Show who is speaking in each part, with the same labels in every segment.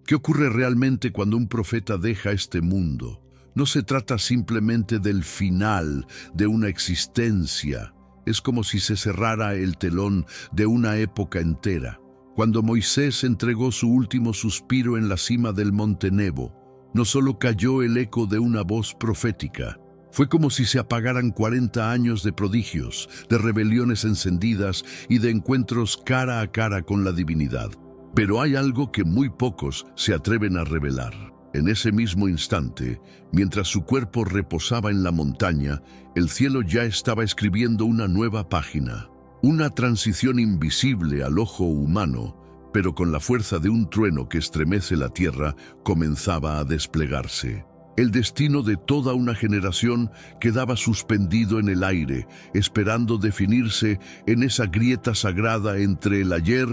Speaker 1: ¿Qué ocurre realmente cuando un profeta deja este mundo? No se trata simplemente del final de una existencia. Es como si se cerrara el telón de una época entera. Cuando Moisés entregó su último suspiro en la cima del monte Nebo, no solo cayó el eco de una voz profética, fue como si se apagaran 40 años de prodigios, de rebeliones encendidas y de encuentros cara a cara con la divinidad. Pero hay algo que muy pocos se atreven a revelar. En ese mismo instante, mientras su cuerpo reposaba en la montaña, el cielo ya estaba escribiendo una nueva página. Una transición invisible al ojo humano, pero con la fuerza de un trueno que estremece la tierra, comenzaba a desplegarse. El destino de toda una generación quedaba suspendido en el aire, esperando definirse en esa grieta sagrada entre el ayer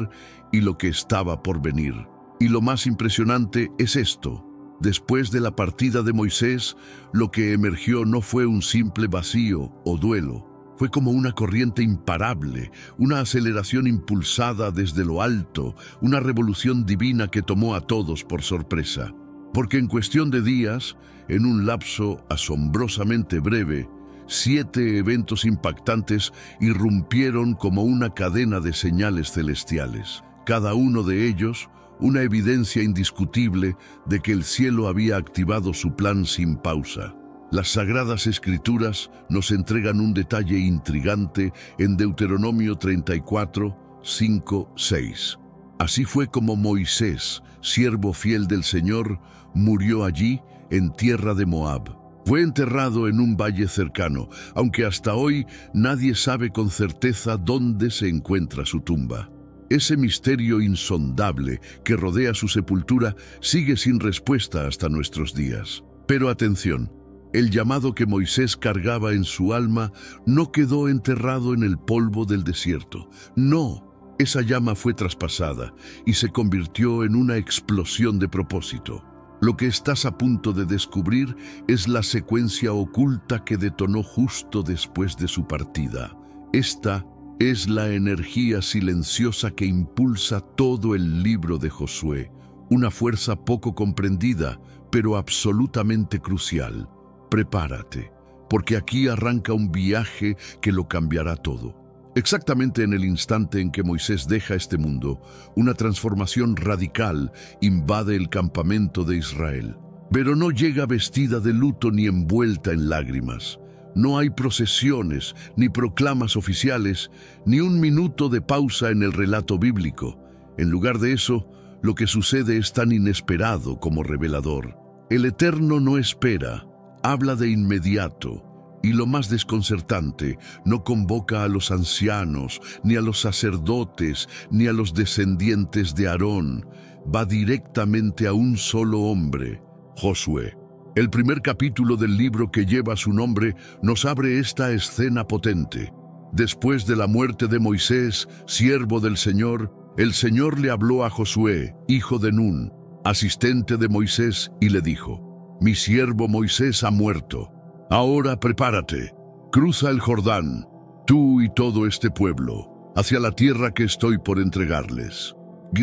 Speaker 1: y lo que estaba por venir. Y lo más impresionante es esto. Después de la partida de Moisés, lo que emergió no fue un simple vacío o duelo. Fue como una corriente imparable, una aceleración impulsada desde lo alto, una revolución divina que tomó a todos por sorpresa. Porque en cuestión de días, en un lapso asombrosamente breve, 7 eventos impactantes irrumpieron como una cadena de señales celestiales. Cada uno de ellos, una evidencia indiscutible de que el cielo había activado su plan sin pausa. Las Sagradas Escrituras nos entregan un detalle intrigante en Deuteronomio 34, 5, 6. Así fue como Moisés, siervo fiel del Señor, murió allí, en tierra de Moab. Fue enterrado en un valle cercano, aunque hasta hoy nadie sabe con certeza dónde se encuentra su tumba. Ese misterio insondable que rodea su sepultura sigue sin respuesta hasta nuestros días. Pero atención, el llamado que Moisés cargaba en su alma no quedó enterrado en el polvo del desierto. No, esa llama fue traspasada y se convirtió en una explosión de propósito. Lo que estás a punto de descubrir es la secuencia oculta que detonó justo después de su partida. Esta es la energía silenciosa que impulsa todo el libro de Josué, una fuerza poco comprendida, pero absolutamente crucial. Prepárate, porque aquí arranca un viaje que lo cambiará todo. Exactamente en el instante en que Moisés deja este mundo, una transformación radical invade el campamento de Israel. Pero no llega vestida de luto ni envuelta en lágrimas. No hay procesiones, ni proclamas oficiales, ni un minuto de pausa en el relato bíblico. En lugar de eso, lo que sucede es tan inesperado como revelador. El Eterno no espera, habla de inmediato. Y lo más desconcertante, no convoca a los ancianos, ni a los sacerdotes, ni a los descendientes de Aarón. Va directamente a un solo hombre, Josué. El primer capítulo del libro que lleva su nombre nos abre esta escena potente. Después de la muerte de Moisés, siervo del Señor, el Señor le habló a Josué, hijo de Nun, asistente de Moisés, y le dijo: «Mi siervo Moisés ha muerto. Ahora prepárate, cruza el Jordán, tú y todo este pueblo, hacia la tierra que estoy por entregarles».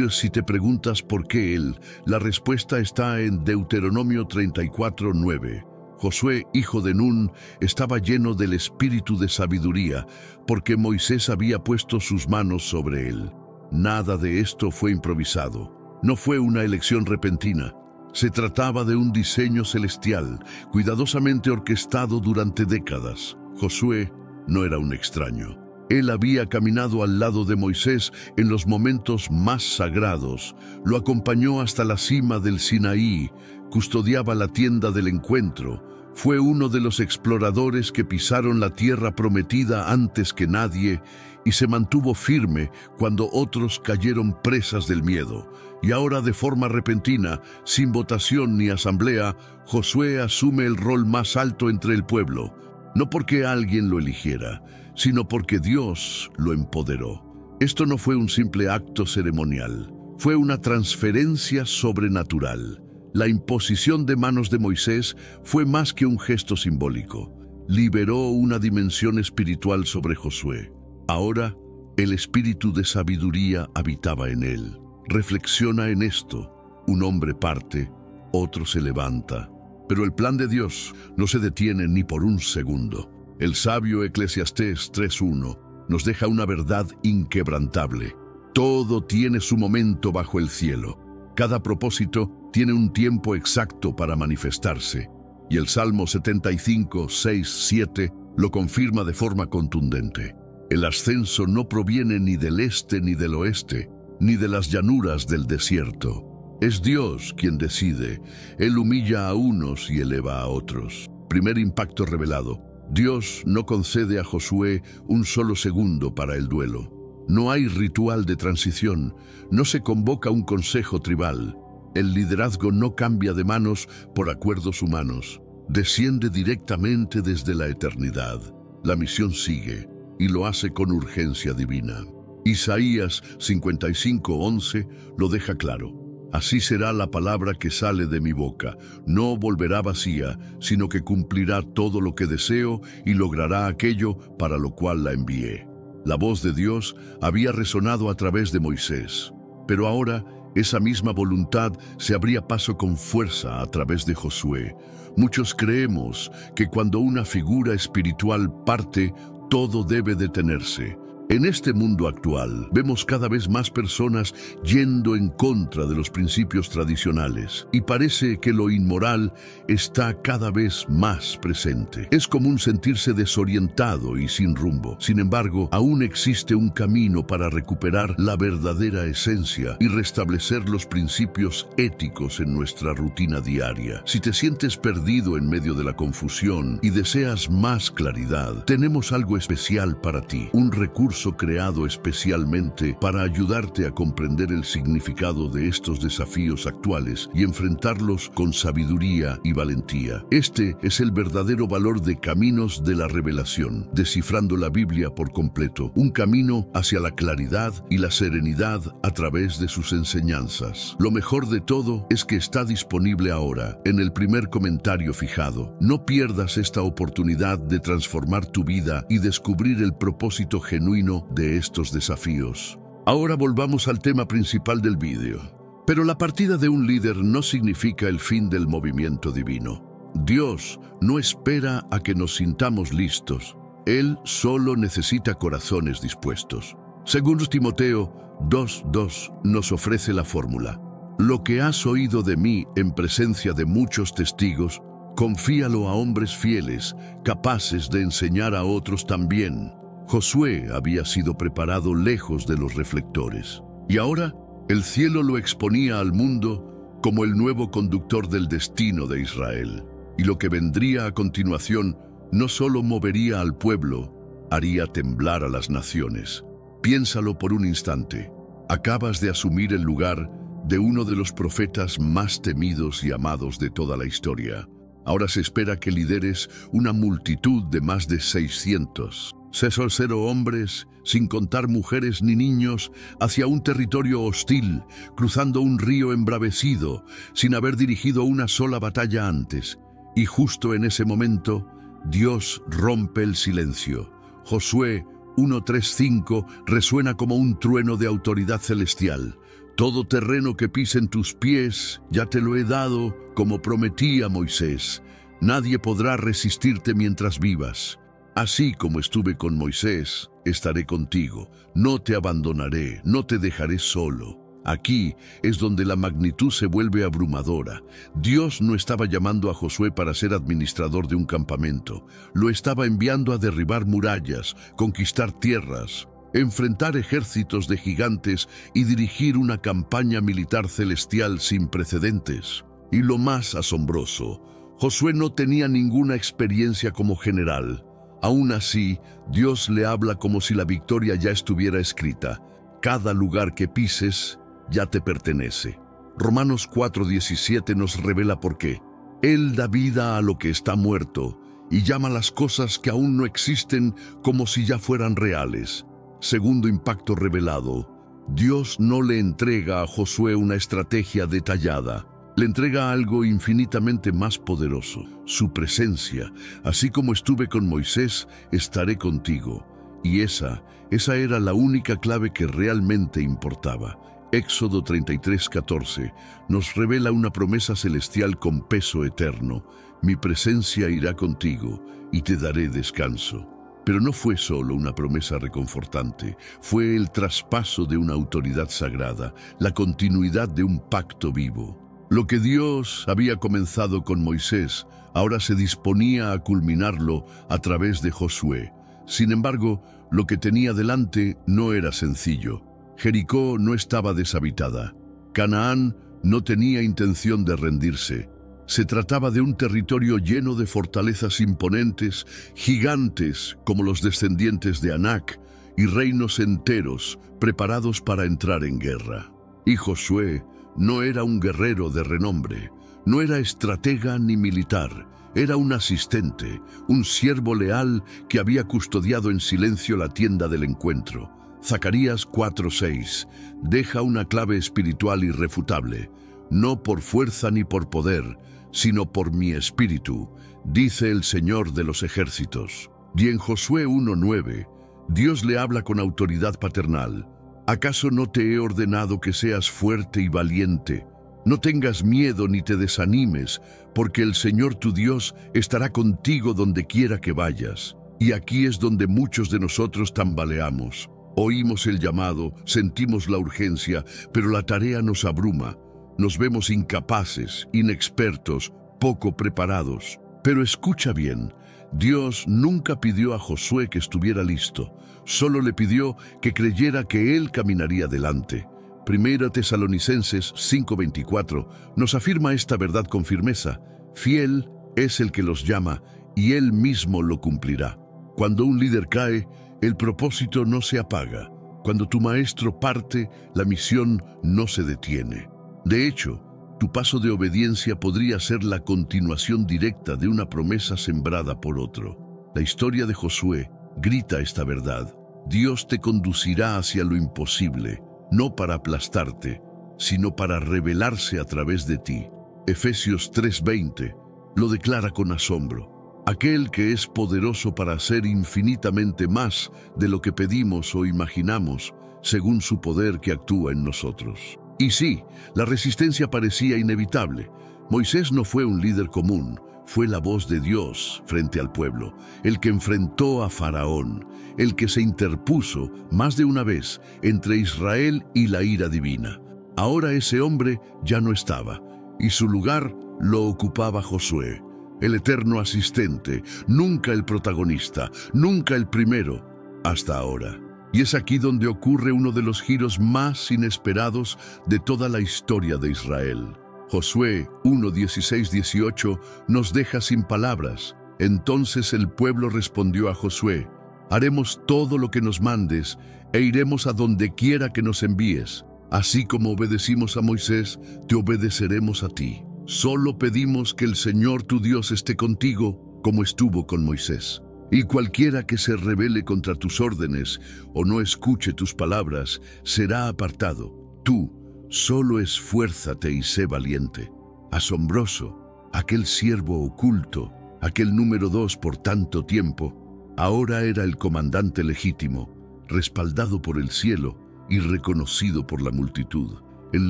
Speaker 1: Si te preguntas por qué él, la respuesta está en Deuteronomio 34, 9. Josué, hijo de Nun, estaba lleno del espíritu de sabiduría, porque Moisés había puesto sus manos sobre él. Nada de esto fue improvisado. No fue una elección repentina. Se trataba de un diseño celestial, cuidadosamente orquestado durante décadas. Josué no era un extraño. Él había caminado al lado de Moisés en los momentos más sagrados, lo acompañó hasta la cima del Sinaí, custodiaba la tienda del encuentro, fue uno de los exploradores que pisaron la tierra prometida antes que nadie y se mantuvo firme cuando otros cayeron presas del miedo. Y ahora, de forma repentina, sin votación ni asamblea, Josué asume el rol más alto entre el pueblo, no porque alguien lo eligiera, sino porque Dios lo empoderó. Esto no fue un simple acto ceremonial, fue una transferencia sobrenatural. La imposición de manos de Moisés fue más que un gesto simbólico. Liberó una dimensión espiritual sobre Josué. Ahora, el espíritu de sabiduría habitaba en él. Reflexiona en esto. Un hombre parte, otro se levanta. Pero el plan de Dios no se detiene ni por un segundo. El sabio Eclesiastés 3:1 nos deja una verdad inquebrantable. Todo tiene su momento bajo el cielo. Cada propósito tiene un tiempo exacto para manifestarse. Y el Salmo 75, 6, 7 lo confirma de forma contundente. El ascenso no proviene ni del este ni del oeste, ni de las llanuras del desierto. Es Dios quien decide. Él humilla a unos y eleva a otros. Primer impacto revelado. Dios no concede a Josué un solo segundo para el duelo. No hay ritual de transición, no se convoca un consejo tribal. El liderazgo no cambia de manos por acuerdos humanos. Desciende directamente desde la eternidad. La misión sigue y lo hace con urgencia divina. Isaías 55:11 lo deja claro. Así será la palabra que sale de mi boca. No volverá vacía, sino que cumplirá todo lo que deseo y logrará aquello para lo cual la envié. La voz de Dios había resonado a través de Moisés, pero ahora esa misma voluntad se abría paso con fuerza a través de Josué. Muchos creemos que cuando una figura espiritual parte, todo debe detenerse. En este mundo actual, vemos cada vez más personas yendo en contra de los principios tradicionales y parece que lo inmoral está cada vez más presente. Es común sentirse desorientado y sin rumbo. Sin embargo, aún existe un camino para recuperar la verdadera esencia y restablecer los principios éticos en nuestra rutina diaria. Si te sientes perdido en medio de la confusión y deseas más claridad, tenemos algo especial para ti, un recurso creado especialmente para ayudarte a comprender el significado de estos desafíos actuales y enfrentarlos con sabiduría y valentía. Este es el verdadero valor de Caminos de la Revelación, descifrando la Biblia por completo, un camino hacia la claridad y la serenidad a través de sus enseñanzas. Lo mejor de todo es que está disponible ahora, en el primer comentario fijado. No pierdas esta oportunidad de transformar tu vida y descubrir el propósito genuino de estos desafíos. Ahora volvamos al tema principal del vídeo. Pero la partida de un líder no significa el fin del movimiento divino. Dios no espera a que nos sintamos listos. Él solo necesita corazones dispuestos. Según Timoteo 2:2 nos ofrece la fórmula. Lo que has oído de mí en presencia de muchos testigos, confíalo a hombres fieles, capaces de enseñar a otros también. Josué había sido preparado lejos de los reflectores, y ahora el cielo lo exponía al mundo como el nuevo conductor del destino de Israel. Y lo que vendría a continuación no solo movería al pueblo, haría temblar a las naciones. Piénsalo por un instante. Acabas de asumir el lugar de uno de los profetas más temidos y amados de toda la historia. Ahora se espera que lideres una multitud de más de 600. 0 hombres, sin contar mujeres ni niños, hacia un territorio hostil, cruzando un río embravecido, sin haber dirigido una sola batalla antes. Y justo en ese momento, Dios rompe el silencio. Josué 1:3-5 resuena como un trueno de autoridad celestial. Todo terreno que pisen tus pies, ya te lo he dado, como prometí a Moisés. Nadie podrá resistirte mientras vivas. Así como estuve con Moisés, estaré contigo. No te abandonaré, no te dejaré solo. Aquí es donde la magnitud se vuelve abrumadora. Dios no estaba llamando a Josué para ser administrador de un campamento. Lo estaba enviando a derribar murallas, conquistar tierras, enfrentar ejércitos de gigantes y dirigir una campaña militar celestial sin precedentes. Y lo más asombroso, Josué no tenía ninguna experiencia como general. Aún así, Dios le habla como si la victoria ya estuviera escrita. Cada lugar que pises ya te pertenece. Romanos 4:17 nos revela por qué. Él da vida a lo que está muerto y llama las cosas que aún no existen como si ya fueran reales. Segundo impacto revelado. Dios no le entrega a Josué una estrategia detallada. Le entrega algo infinitamente más poderoso, su presencia. Así como estuve con Moisés, estaré contigo. Y esa era la única clave que realmente importaba. Éxodo 33:14 nos revela una promesa celestial con peso eterno. Mi presencia irá contigo y te daré descanso. Pero no fue solo una promesa reconfortante, fue el traspaso de una autoridad sagrada, la continuidad de un pacto vivo. Lo que Dios había comenzado con Moisés, ahora se disponía a culminarlo a través de Josué. Sin embargo, lo que tenía delante no era sencillo. Jericó no estaba deshabitada. Canaán no tenía intención de rendirse. Se trataba de un territorio lleno de fortalezas imponentes, gigantes como los descendientes de Anac, y reinos enteros preparados para entrar en guerra. Y Josué no era un guerrero de renombre, no era estratega ni militar, era un asistente, un siervo leal que había custodiado en silencio la tienda del encuentro. Zacarías 4:6 deja una clave espiritual irrefutable. No por fuerza ni por poder, sino por mi espíritu, dice el Señor de los ejércitos. Y en Josué 1:9, Dios le habla con autoridad paternal. ¿Acaso no te he ordenado que seas fuerte y valiente? No tengas miedo ni te desanimes, porque el Señor tu Dios estará contigo donde quiera que vayas. Y aquí es donde muchos de nosotros tambaleamos. Oímos el llamado, sentimos la urgencia, pero la tarea nos abruma. Nos vemos incapaces, inexpertos, poco preparados. Pero escucha bien, Dios nunca pidió a Josué que estuviera listo, solo le pidió que creyera que él caminaría delante. Primera Tesalonicenses 5:24 nos afirma esta verdad con firmeza. Fiel es el que los llama y él mismo lo cumplirá. Cuando un líder cae, el propósito no se apaga. Cuando tu maestro parte, la misión no se detiene. De hecho, tu paso de obediencia podría ser la continuación directa de una promesa sembrada por otro. La historia de Josué grita esta verdad. Dios te conducirá hacia lo imposible, no para aplastarte, sino para revelarse a través de ti. Efesios 3:20 lo declara con asombro. Aquel que es poderoso para hacer infinitamente más de lo que pedimos o imaginamos, según su poder que actúa en nosotros. Y sí, la resistencia parecía inevitable. Moisés no fue un líder común, fue la voz de Dios frente al pueblo, el que enfrentó a Faraón, el que se interpuso más de una vez entre Israel y la ira divina. Ahora ese hombre ya no estaba, y su lugar lo ocupaba Josué, el eterno asistente, nunca el protagonista, nunca el primero, hasta ahora. Y es aquí donde ocurre uno de los giros más inesperados de toda la historia de Israel. Josué 1:16-18 nos deja sin palabras. Entonces el pueblo respondió a Josué: haremos todo lo que nos mandes e iremos a donde quiera que nos envíes. Así como obedecimos a Moisés, te obedeceremos a ti. Solo pedimos que el Señor tu Dios esté contigo como estuvo con Moisés. Y cualquiera que se rebele contra tus órdenes o no escuche tus palabras, será apartado. Tú solo esfuérzate y sé valiente. Asombroso, aquel siervo oculto, aquel número 2 por tanto tiempo, ahora era el comandante legítimo, respaldado por el cielo y reconocido por la multitud. El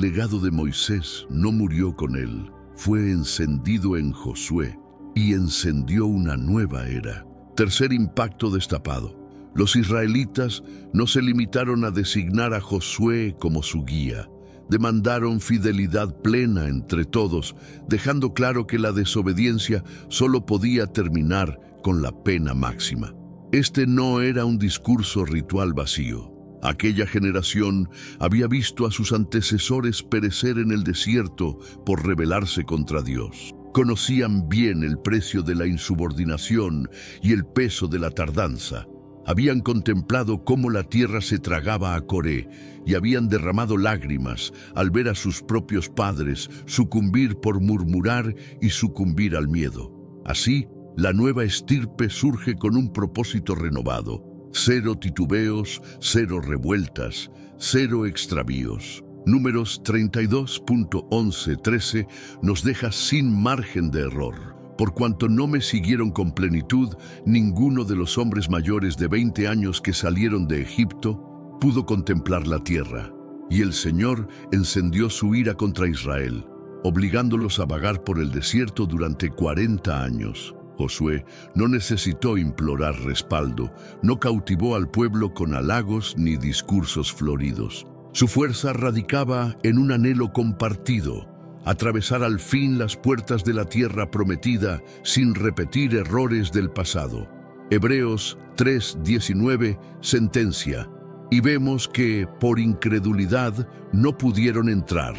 Speaker 1: legado de Moisés no murió con él, fue encendido en Josué y encendió una nueva era. Tercer impacto destapado. Los israelitas no se limitaron a designar a Josué como su guía. Demandaron fidelidad plena entre todos, dejando claro que la desobediencia solo podía terminar con la pena máxima. Este no era un discurso ritual vacío. Aquella generación había visto a sus antecesores perecer en el desierto por rebelarse contra Dios. Conocían bien el precio de la insubordinación y el peso de la tardanza. Habían contemplado cómo la tierra se tragaba a Coré y habían derramado lágrimas al ver a sus propios padres sucumbir por murmurar y sucumbir al miedo. Así, la nueva estirpe surge con un propósito renovado. 0 titubeos, 0 revueltas, 0 extravíos. Números 32.11-13 nos deja sin margen de error. Por cuanto no me siguieron con plenitud, ninguno de los hombres mayores de 20 años que salieron de Egipto pudo contemplar la tierra. y el Señor encendió su ira contra Israel, obligándolos a vagar por el desierto durante 40 años. Josué no necesitó implorar respaldo, no cautivó al pueblo con halagos ni discursos floridos. Su fuerza radicaba en un anhelo compartido: atravesar al fin las puertas de la tierra prometida sin repetir errores del pasado. Hebreos 3:19 sentencia: y vemos que, por incredulidad, no pudieron entrar.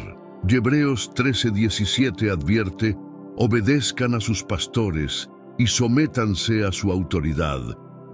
Speaker 1: Y Hebreos 13:17 advierte: obedezcan a sus pastores y sométanse a su autoridad,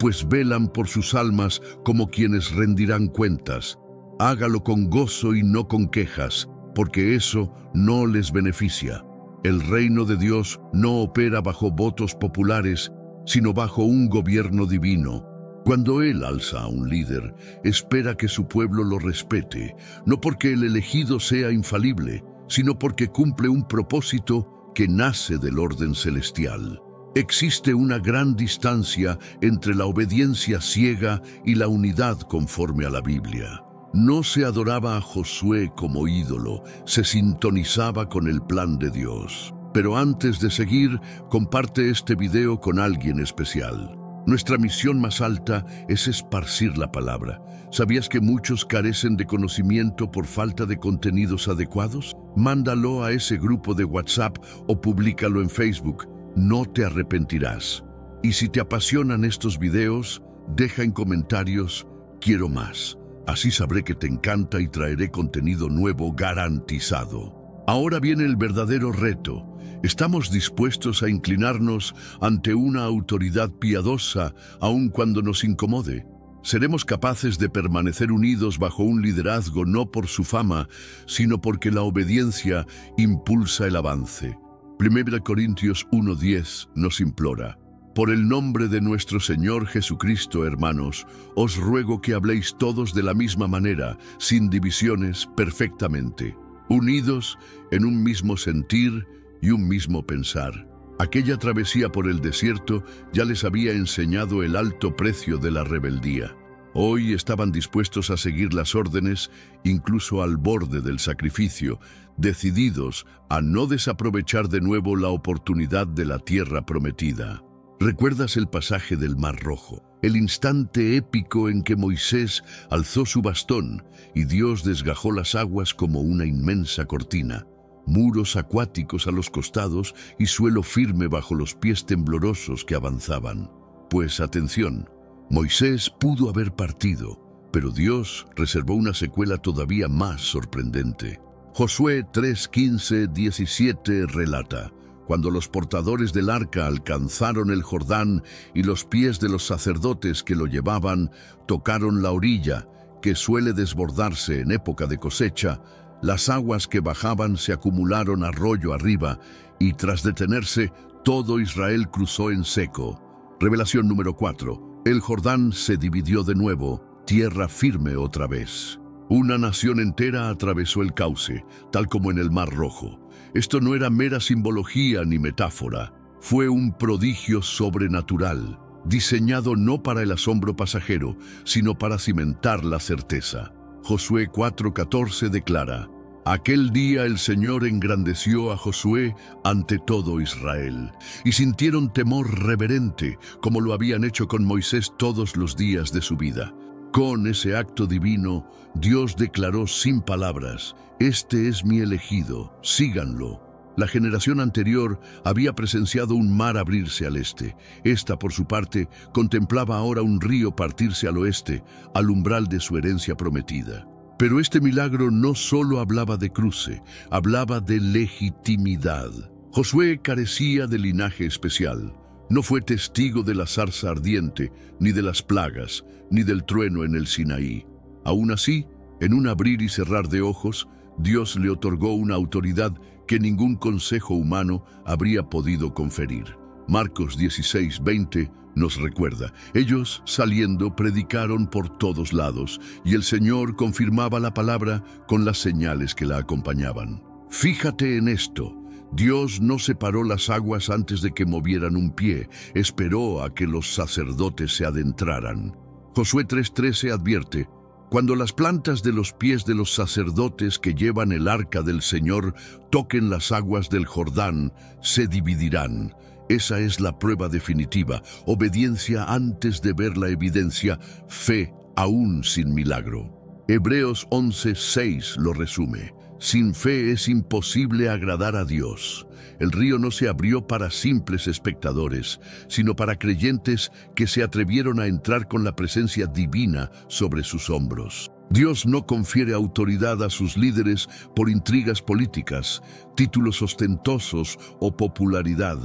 Speaker 1: pues velan por sus almas como quienes rendirán cuentas. Hágalo con gozo y no con quejas, porque eso no les beneficia. El reino de Dios no opera bajo votos populares, sino bajo un gobierno divino. Cuando Él alza a un líder, espera que su pueblo lo respete, no porque el elegido sea infalible, sino porque cumple un propósito que nace del orden celestial. Existe una gran distancia entre la obediencia ciega y la unidad conforme a la Biblia. No se adoraba a Josué como ídolo, se sintonizaba con el plan de Dios. Pero antes de seguir, comparte este video con alguien especial. Nuestra misión más alta es esparcir la palabra. ¿Sabías que muchos carecen de conocimiento por falta de contenidos adecuados? Mándalo a ese grupo de WhatsApp o públicalo en Facebook. No te arrepentirás. Y si te apasionan estos videos, deja en comentarios: quiero más. Así sabré que te encanta y traeré contenido nuevo garantizado. Ahora viene el verdadero reto. ¿Estamos dispuestos a inclinarnos ante una autoridad piadosa, aun cuando nos incomode? ¿Seremos capaces de permanecer unidos bajo un liderazgo no por su fama, sino porque la obediencia impulsa el avance? 1 Corintios 1:10 nos implora: por el nombre de nuestro Señor Jesucristo, hermanos, os ruego que habléis todos de la misma manera, sin divisiones, perfectamente, unidos en un mismo sentir y un mismo pensar. Aquella travesía por el desierto ya les había enseñado el alto precio de la rebeldía. Hoy estaban dispuestos a seguir las órdenes, incluso al borde del sacrificio, decididos a no desaprovechar de nuevo la oportunidad de la tierra prometida. ¿Recuerdas el pasaje del Mar Rojo? El instante épico en que Moisés alzó su bastón y Dios desgajó las aguas como una inmensa cortina. Muros acuáticos a los costados y suelo firme bajo los pies temblorosos que avanzaban. Pues atención, Moisés pudo haber partido, pero Dios reservó una secuela todavía más sorprendente. Josué 3:15-17 relata: cuando los portadores del arca alcanzaron el Jordán y los pies de los sacerdotes que lo llevaban tocaron la orilla, que suele desbordarse en época de cosecha, las aguas que bajaban se acumularon arroyo arriba, y tras detenerse, todo Israel cruzó en seco. Revelación número 4. El Jordán se dividió de nuevo, tierra firme otra vez. Una nación entera atravesó el cauce, tal como en el Mar Rojo. Esto no era mera simbología ni metáfora, fue un prodigio sobrenatural, diseñado no para el asombro pasajero, sino para cimentar la certeza. Josué 4:14 declara: aquel día el Señor engrandeció a Josué ante todo Israel, y sintieron temor reverente, como lo habían hecho con Moisés todos los días de su vida. Con ese acto divino, Dios declaró sin palabras: este es mi elegido, síganlo. La generación anterior había presenciado un mar abrirse al este. Esta, por su parte, contemplaba ahora un río partirse al oeste, al umbral de su herencia prometida. Pero este milagro no solo hablaba de cruce, hablaba de legitimidad. Josué carecía de linaje especial. No fue testigo de la zarza ardiente, ni de las plagas, ni del trueno en el Sinaí. Aún así, en un abrir y cerrar de ojos, Dios le otorgó una autoridad que ningún consejo humano habría podido conferir. Marcos 16:20 nos recuerda: ellos, saliendo, predicaron por todos lados, y el Señor confirmaba la palabra con las señales que la acompañaban. Fíjate en esto: Dios no separó las aguas antes de que movieran un pie, esperó a que los sacerdotes se adentraran. Josué 3:13 advierte: Cuando las plantas de los pies de los sacerdotes que llevan el arca del Señor toquen las aguas del Jordán, se dividirán. Esa es la prueba definitiva, obediencia antes de ver la evidencia, fe aún sin milagro. Hebreos 11:6 lo resume. Sin fe es imposible agradar a Dios. El río no se abrió para simples espectadores, sino para creyentes que se atrevieron a entrar con la presencia divina sobre sus hombros. Dios no confiere autoridad a sus líderes por intrigas políticas, títulos ostentosos o popularidad.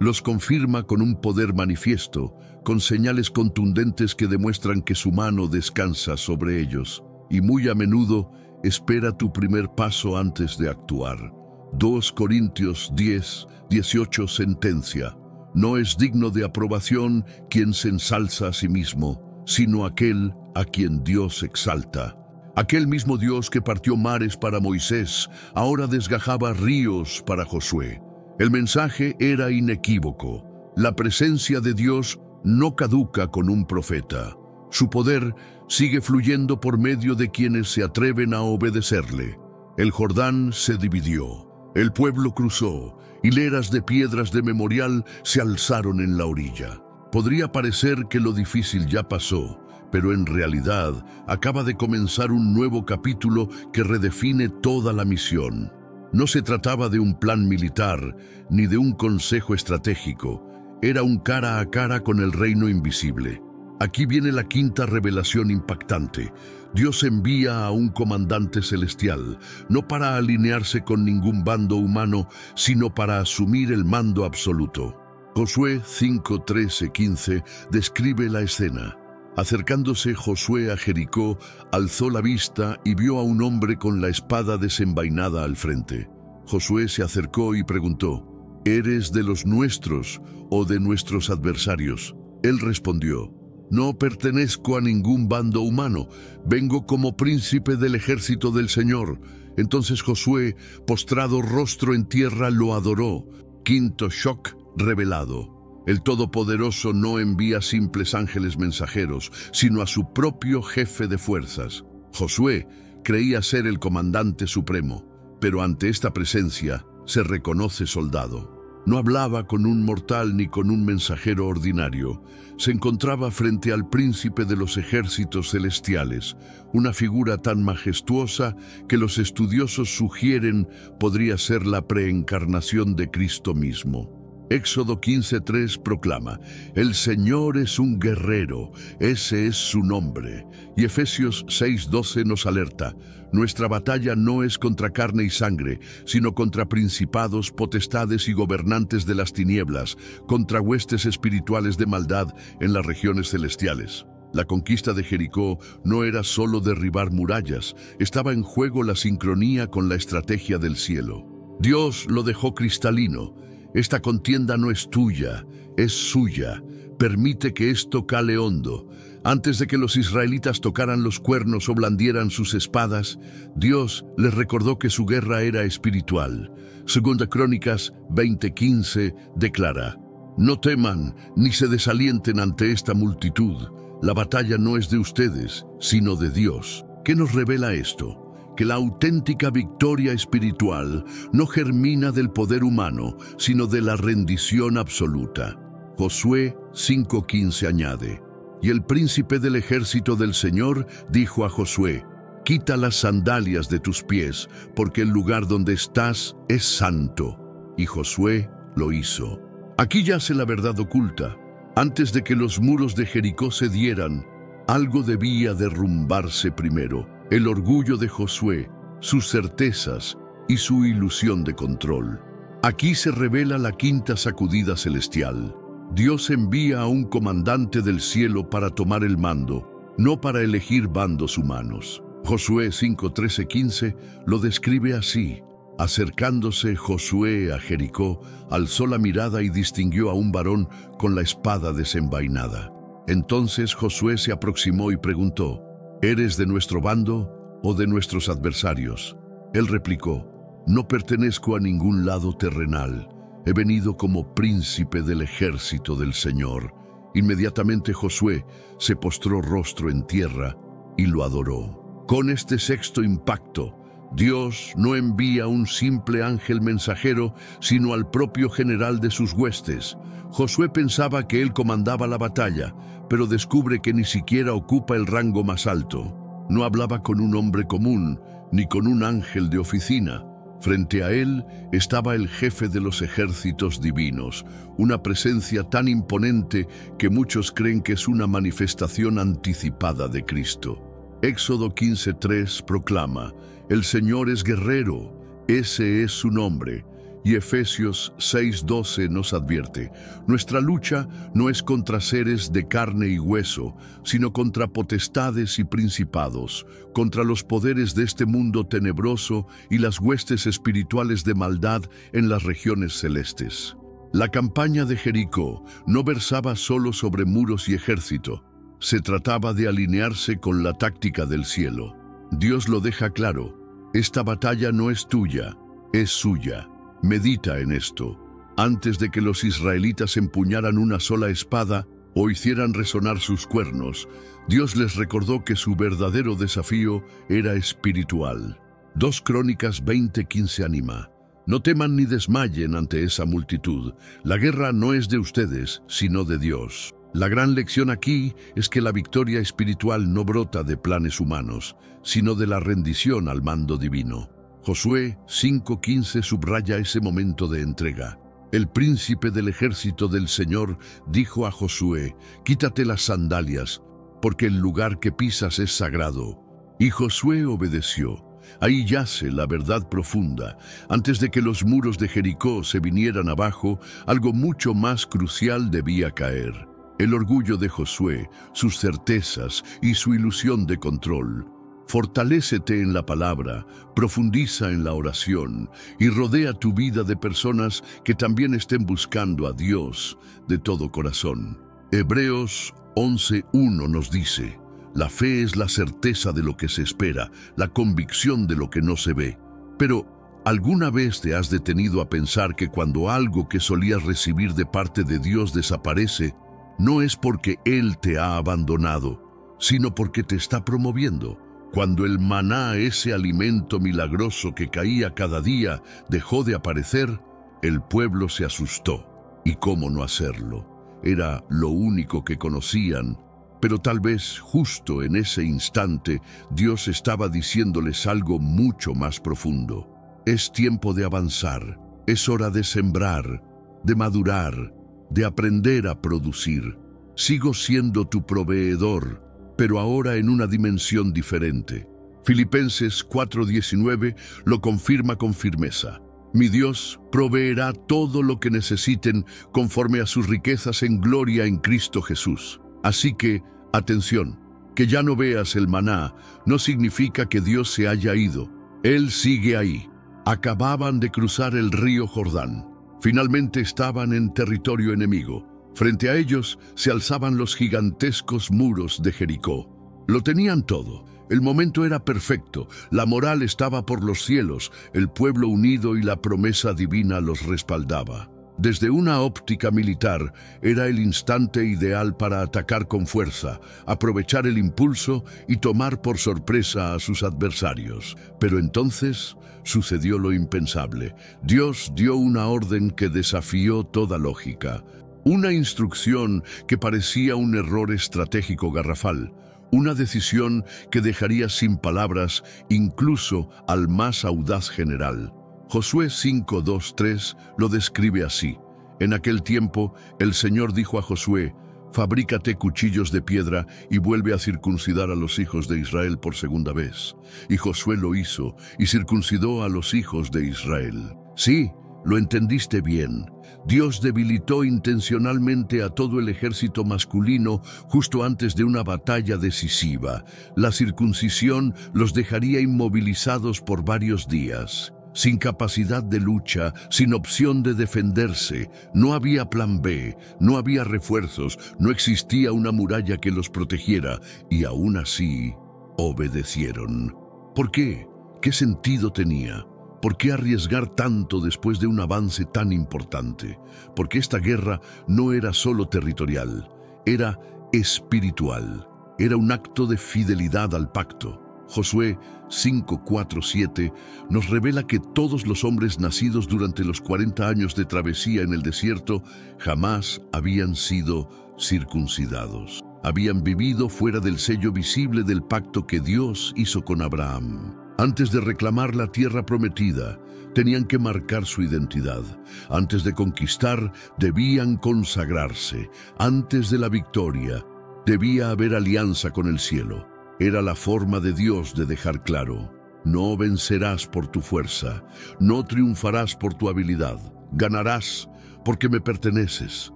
Speaker 1: Los confirma con un poder manifiesto, con señales contundentes que demuestran que su mano descansa sobre ellos. Y muy a menudo espera tu primer paso antes de actuar. 2 Corintios 10:18 sentencia: no es digno de aprobación quien se ensalza a sí mismo, sino aquel a quien Dios exalta. Aquel mismo Dios que partió mares para Moisés, ahora desgajaba ríos para Josué. El mensaje era inequívoco. La presencia de Dios no caduca con un profeta. Su poder sigue fluyendo por medio de quienes se atreven a obedecerle. El Jordán se dividió. El pueblo cruzó, hileras de piedras de memorial se alzaron en la orilla. Podría parecer que lo difícil ya pasó, pero en realidad acaba de comenzar un nuevo capítulo que redefine toda la misión. No se trataba de un plan militar, ni de un consejo estratégico. Era un cara a cara con el reino invisible. Aquí viene la quinta revelación impactante. Dios envía a un comandante celestial, no para alinearse con ningún bando humano, sino para asumir el mando absoluto. Josué 5:13-15 describe la escena. Acercándose Josué a Jericó, alzó la vista y vio a un hombre con la espada desenvainada al frente. Josué se acercó y preguntó: ¿eres de los nuestros o de nuestros adversarios? Él respondió: no pertenezco a ningún bando humano, vengo como príncipe del ejército del Señor. Entonces Josué, postrado rostro en tierra, lo adoró. Quinto shock revelado. El Todopoderoso no envía simples ángeles mensajeros, sino a su propio jefe de fuerzas. Josué creía ser el comandante supremo, pero ante esta presencia se reconoce soldado. No hablaba con un mortal ni con un mensajero ordinario. Se encontraba frente al príncipe de los ejércitos celestiales, una figura tan majestuosa que los estudiosos sugieren podría ser la preencarnación de Cristo mismo. Éxodo 15:3 proclama: el Señor es un guerrero, ese es su nombre. Y Efesios 6:12 nos alerta: nuestra batalla no es contra carne y sangre, sino contra principados, potestades y gobernantes de las tinieblas, contra huestes espirituales de maldad en las regiones celestiales. La conquista de Jericó no era solo derribar murallas, estaba en juego la sincronía con la estrategia del cielo. Dios lo dejó cristalino: esta contienda no es tuya, es suya. Permite que esto cale hondo. Antes de que los israelitas tocaran los cuernos o blandieran sus espadas, Dios les recordó que su guerra era espiritual. Segunda Crónicas 20:15 declara: no teman ni se desalienten ante esta multitud. La batalla no es de ustedes, sino de Dios. ¿Qué nos revela esto? Que la auténtica victoria espiritual no germina del poder humano, sino de la rendición absoluta. Josué 5:15 añade: y el príncipe del ejército del Señor dijo a Josué: quita las sandalias de tus pies, porque el lugar donde estás es santo. Y Josué lo hizo. Aquí yace la verdad oculta. Antes de que los muros de Jericó se dieran, algo debía derrumbarse primero: el orgullo de Josué, sus certezas y su ilusión de control. Aquí se revela la quinta sacudida celestial. Dios envía a un comandante del cielo para tomar el mando, no para elegir bandos humanos. Josué 5:13-15 lo describe así: acercándose Josué a Jericó, alzó la mirada y distinguió a un varón con la espada desenvainada. Entonces Josué se aproximó y preguntó: ¿eres de nuestro bando o de nuestros adversarios? Él replicó: no pertenezco a ningún lado terrenal. He venido como príncipe del ejército del Señor. Inmediatamente Josué se postró rostro en tierra y lo adoró. Con este sexto impacto, Dios no envía un simple ángel mensajero, sino al propio general de sus huestes. Josué pensaba que él comandaba la batalla, pero descubre que ni siquiera ocupa el rango más alto. No hablaba con un hombre común, ni con un ángel de oficina. Frente a él estaba el jefe de los ejércitos divinos, una presencia tan imponente que muchos creen que es una manifestación anticipada de Cristo. Éxodo 15:3 proclama: «El Señor es guerrero, ese es su nombre». Y Efesios 6:12 nos advierte: «Nuestra lucha no es contra seres de carne y hueso, sino contra potestades y principados, contra los poderes de este mundo tenebroso y las huestes espirituales de maldad en las regiones celestes». La campaña de Jericó no versaba solo sobre muros y ejército. Se trataba de alinearse con la táctica del cielo. Dios lo deja claro: esta batalla no es tuya, es suya. Medita en esto. Antes de que los israelitas empuñaran una sola espada o hicieran resonar sus cuernos, Dios les recordó que su verdadero desafío era espiritual. 2 Crónicas 20:15 anima: «No teman ni desmayen ante esa multitud. La guerra no es de ustedes, sino de Dios». La gran lección aquí es que la victoria espiritual no brota de planes humanos, sino de la rendición al mando divino. Josué 5:15 subraya ese momento de entrega. El príncipe del ejército del Señor dijo a Josué: «Quítate las sandalias, porque el lugar que pisas es sagrado». Y Josué obedeció. Ahí yace la verdad profunda. Antes de que los muros de Jericó se vinieran abajo, algo mucho más crucial debía caer: el orgullo de Josué, sus certezas y su ilusión de control. Fortalécete en la palabra, profundiza en la oración y rodea tu vida de personas que también estén buscando a Dios de todo corazón. Hebreos 11:1 nos dice: «La fe es la certeza de lo que se espera, la convicción de lo que no se ve». Pero, ¿alguna vez te has detenido a pensar que cuando algo que solías recibir de parte de Dios desaparece, no es porque Él te ha abandonado, sino porque te está promoviendo? Cuando el maná, ese alimento milagroso que caía cada día, dejó de aparecer, el pueblo se asustó. ¿Y cómo no hacerlo? Era lo único que conocían. Pero tal vez justo en ese instante Dios estaba diciéndoles algo mucho más profundo. Es tiempo de avanzar, es hora de sembrar, de madurar, de aprender a producir. Sigo siendo tu proveedor, pero ahora en una dimensión diferente. Filipenses 4:19 lo confirma con firmeza: «Mi Dios proveerá todo lo que necesiten conforme a sus riquezas en gloria en Cristo Jesús». Así que, atención, que ya no veas el maná no significa que Dios se haya ido. Él sigue ahí. Acababan de cruzar el río Jordán. Finalmente estaban en territorio enemigo. Frente a ellos se alzaban los gigantescos muros de Jericó. Lo tenían todo. El momento era perfecto. La moral estaba por los cielos. El pueblo unido y la promesa divina los respaldaba. Desde una óptica militar, era el instante ideal para atacar con fuerza, aprovechar el impulso y tomar por sorpresa a sus adversarios. Pero entonces sucedió lo impensable. Dios dio una orden que desafió toda lógica. Una instrucción que parecía un error estratégico garrafal. Una decisión que dejaría sin palabras incluso al más audaz general. Josué 5:2-3 lo describe así: «En aquel tiempo, el Señor dijo a Josué: fabrícate cuchillos de piedra y vuelve a circuncidar a los hijos de Israel por segunda vez». Y Josué lo hizo y circuncidó a los hijos de Israel. Sí, lo entendiste bien. Dios debilitó intencionalmente a todo el ejército masculino justo antes de una batalla decisiva. La circuncisión los dejaría inmovilizados por varios días. Sin capacidad de lucha, sin opción de defenderse. No había plan B, no había refuerzos, no existía una muralla que los protegiera, y aún así obedecieron. ¿Por qué? ¿Qué sentido tenía? ¿Por qué arriesgar tanto después de un avance tan importante? Porque esta guerra no era solo territorial, era espiritual. Era un acto de fidelidad al pacto. Josué 5:4-7 nos revela que todos los hombres nacidos durante los 40 años de travesía en el desierto jamás habían sido circuncidados. Habían vivido fuera del sello visible del pacto que Dios hizo con Abraham. Antes de reclamar la tierra prometida, tenían que marcar su identidad. Antes de conquistar, debían consagrarse. Antes de la victoria, debía haber alianza con el cielo. Era la forma de Dios de dejar claro: no vencerás por tu fuerza, no triunfarás por tu habilidad, ganarás porque me perteneces.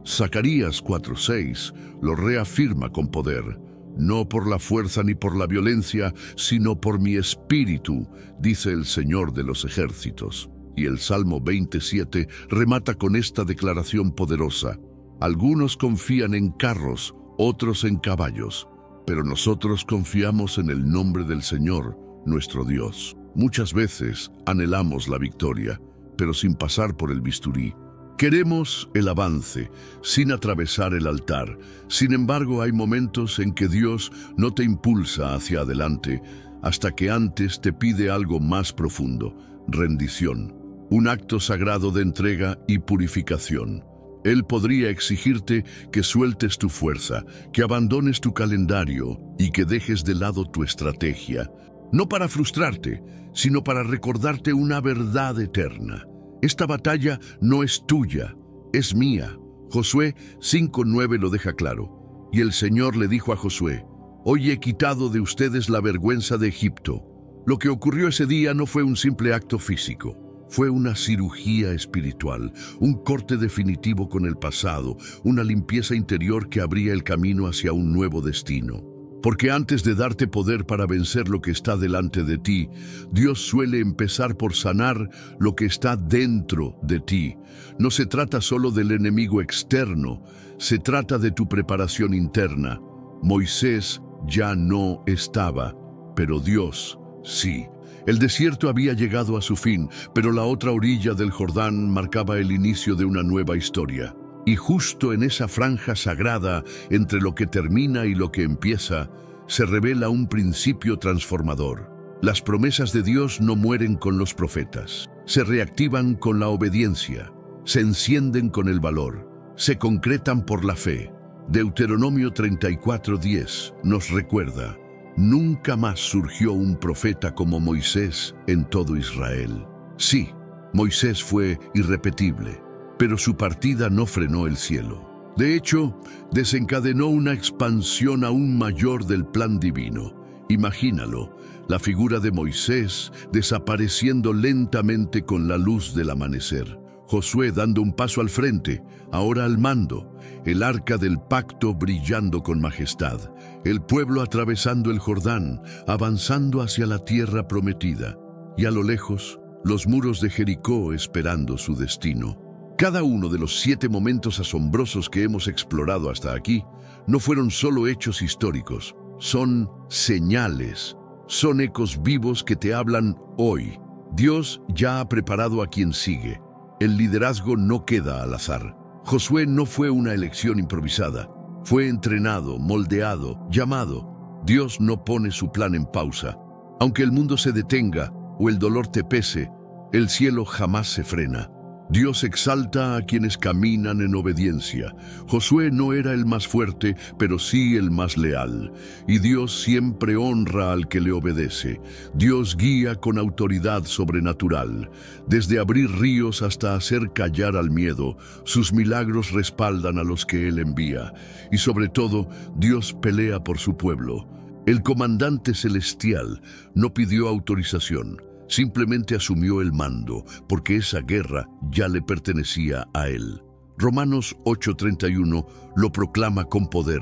Speaker 1: Zacarías 4:6 lo reafirma con poder: no por la fuerza ni por la violencia, sino por mi espíritu, dice el Señor de los ejércitos. Y el Salmo 27 remata con esta declaración poderosa: algunos confían en carros, otros en caballos, pero nosotros confiamos en el nombre del Señor, nuestro Dios. Muchas veces anhelamos la victoria, pero sin pasar por el bisturí. Queremos el avance, sin atravesar el altar. Sin embargo, hay momentos en que Dios no te impulsa hacia adelante, hasta que antes te pide algo más profundo: rendición, un acto sagrado de entrega y purificación. Él podría exigirte que sueltes tu fuerza, que abandones tu calendario y que dejes de lado tu estrategia. No para frustrarte, sino para recordarte una verdad eterna. Esta batalla no es tuya, es mía. Josué 5:9 lo deja claro. Y el Señor le dijo a Josué: hoy he quitado de ustedes la vergüenza de Egipto. Lo que ocurrió ese día no fue un simple acto físico. Fue una cirugía espiritual, un corte definitivo con el pasado, una limpieza interior que abría el camino hacia un nuevo destino. Porque antes de darte poder para vencer lo que está delante de ti, Dios suele empezar por sanar lo que está dentro de ti. No se trata solo del enemigo externo, se trata de tu preparación interna. Moisés ya no estaba, pero Dios sí. El desierto había llegado a su fin, pero la otra orilla del Jordán marcaba el inicio de una nueva historia. Y justo en esa franja sagrada, entre lo que termina y lo que empieza, se revela un principio transformador. Las promesas de Dios no mueren con los profetas, se reactivan con la obediencia, se encienden con el valor, se concretan por la fe. Deuteronomio 34:10 nos recuerda: nunca más surgió un profeta como Moisés en todo Israel. Sí, Moisés fue irrepetible, pero su partida no frenó el cielo. De hecho, desencadenó una expansión aún mayor del plan divino. Imagínalo, la figura de Moisés desapareciendo lentamente con la luz del amanecer. Josué dando un paso al frente, ahora al mando, el arca del pacto brillando con majestad, el pueblo atravesando el Jordán, avanzando hacia la tierra prometida, y a lo lejos, los muros de Jericó esperando su destino. Cada uno de los 7 momentos asombrosos que hemos explorado hasta aquí no fueron solo hechos históricos, son señales, son ecos vivos que te hablan hoy. Dios ya ha preparado a quien sigue. El liderazgo no queda al azar. Josué no fue una elección improvisada, fue entrenado, moldeado, llamado. Dios no pone su plan en pausa. Aunque el mundo se detenga o el dolor te pese, el cielo jamás se frena. Dios exalta a quienes caminan en obediencia. Josué no era el más fuerte, pero sí el más leal. Y Dios siempre honra al que le obedece. Dios guía con autoridad sobrenatural. Desde abrir ríos hasta hacer callar al miedo, sus milagros respaldan a los que Él envía. Y sobre todo, Dios pelea por su pueblo. El comandante celestial no pidió autorización. Simplemente asumió el mando, porque esa guerra ya le pertenecía a él. Romanos 8:31 lo proclama con poder: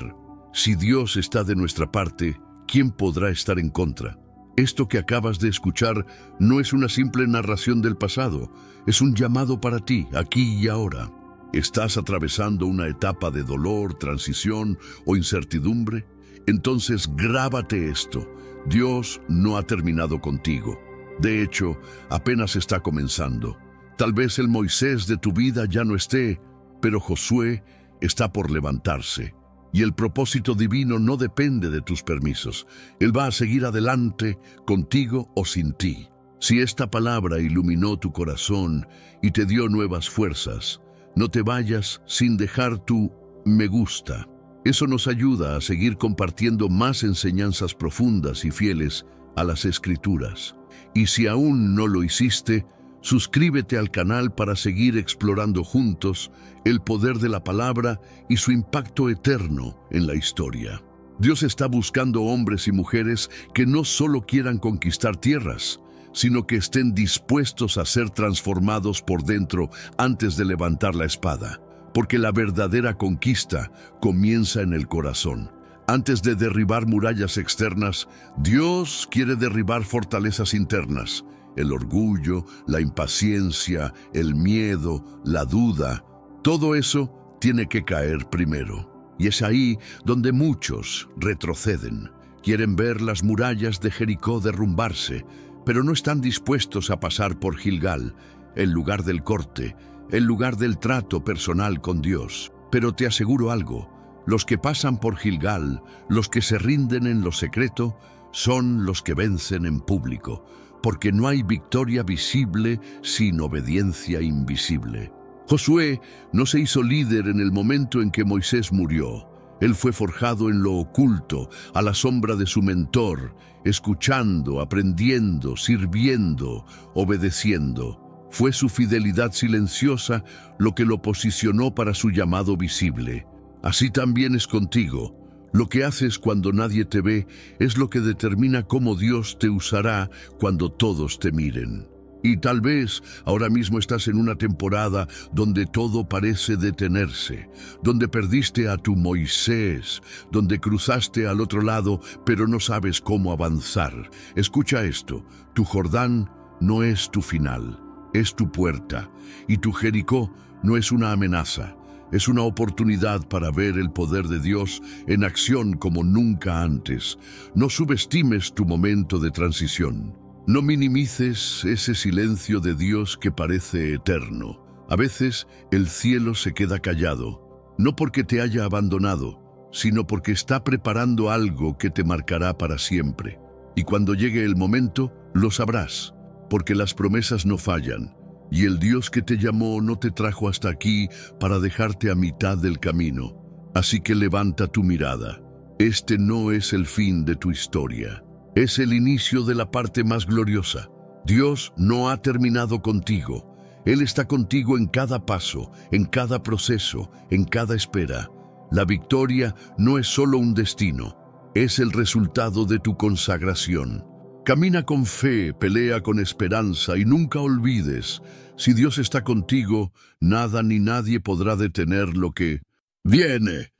Speaker 1: si Dios está de nuestra parte, ¿quién podrá estar en contra? Esto que acabas de escuchar no es una simple narración del pasado, es un llamado para ti, aquí y ahora. ¿Estás atravesando una etapa de dolor, transición o incertidumbre? Entonces grábate esto: Dios no ha terminado contigo. De hecho, apenas está comenzando. Tal vez el Moisés de tu vida ya no esté, pero Josué está por levantarse. Y el propósito divino no depende de tus permisos. Él va a seguir adelante contigo o sin ti. Si esta palabra iluminó tu corazón y te dio nuevas fuerzas, no te vayas sin dejar tu me gusta. Eso nos ayuda a seguir compartiendo más enseñanzas profundas y fieles a las Escrituras. Y si aún no lo hiciste, suscríbete al canal para seguir explorando juntos el poder de la palabra y su impacto eterno en la historia. Dios está buscando hombres y mujeres que no solo quieran conquistar tierras, sino que estén dispuestos a ser transformados por dentro antes de levantar la espada, porque la verdadera conquista comienza en el corazón. Antes de derribar murallas externas, Dios quiere derribar fortalezas internas. El orgullo, la impaciencia, el miedo, la duda, todo eso tiene que caer primero. Y es ahí donde muchos retroceden. Quieren ver las murallas de Jericó derrumbarse, pero no están dispuestos a pasar por Gilgal, el lugar del corte, el lugar del trato personal con Dios. Pero te aseguro algo, los que pasan por Gilgal, los que se rinden en lo secreto, son los que vencen en público, porque no hay victoria visible sin obediencia invisible. Josué no se hizo líder en el momento en que Moisés murió. Él fue forjado en lo oculto, a la sombra de su mentor, escuchando, aprendiendo, sirviendo, obedeciendo. Fue su fidelidad silenciosa lo que lo posicionó para su llamado visible. Así también es contigo. Lo que haces cuando nadie te ve es lo que determina cómo Dios te usará cuando todos te miren. Y tal vez ahora mismo estás en una temporada donde todo parece detenerse, donde perdiste a tu Moisés, donde cruzaste al otro lado pero no sabes cómo avanzar. Escucha esto, tu Jordán no es tu final, es tu puerta, y tu Jericó no es una amenaza. Es una oportunidad para ver el poder de Dios en acción como nunca antes. No subestimes tu momento de transición. No minimices ese silencio de Dios que parece eterno. A veces el cielo se queda callado, no porque te haya abandonado, sino porque está preparando algo que te marcará para siempre. Y cuando llegue el momento, lo sabrás, porque las promesas no fallan. Y el Dios que te llamó no te trajo hasta aquí para dejarte a mitad del camino. Así que levanta tu mirada. Este no es el fin de tu historia. Es el inicio de la parte más gloriosa. Dios no ha terminado contigo. Él está contigo en cada paso, en cada proceso, en cada espera. La victoria no es solo un destino, es el resultado de tu consagración. Camina con fe, pelea con esperanza y nunca olvides, si Dios está contigo, nada ni nadie podrá detener lo que viene.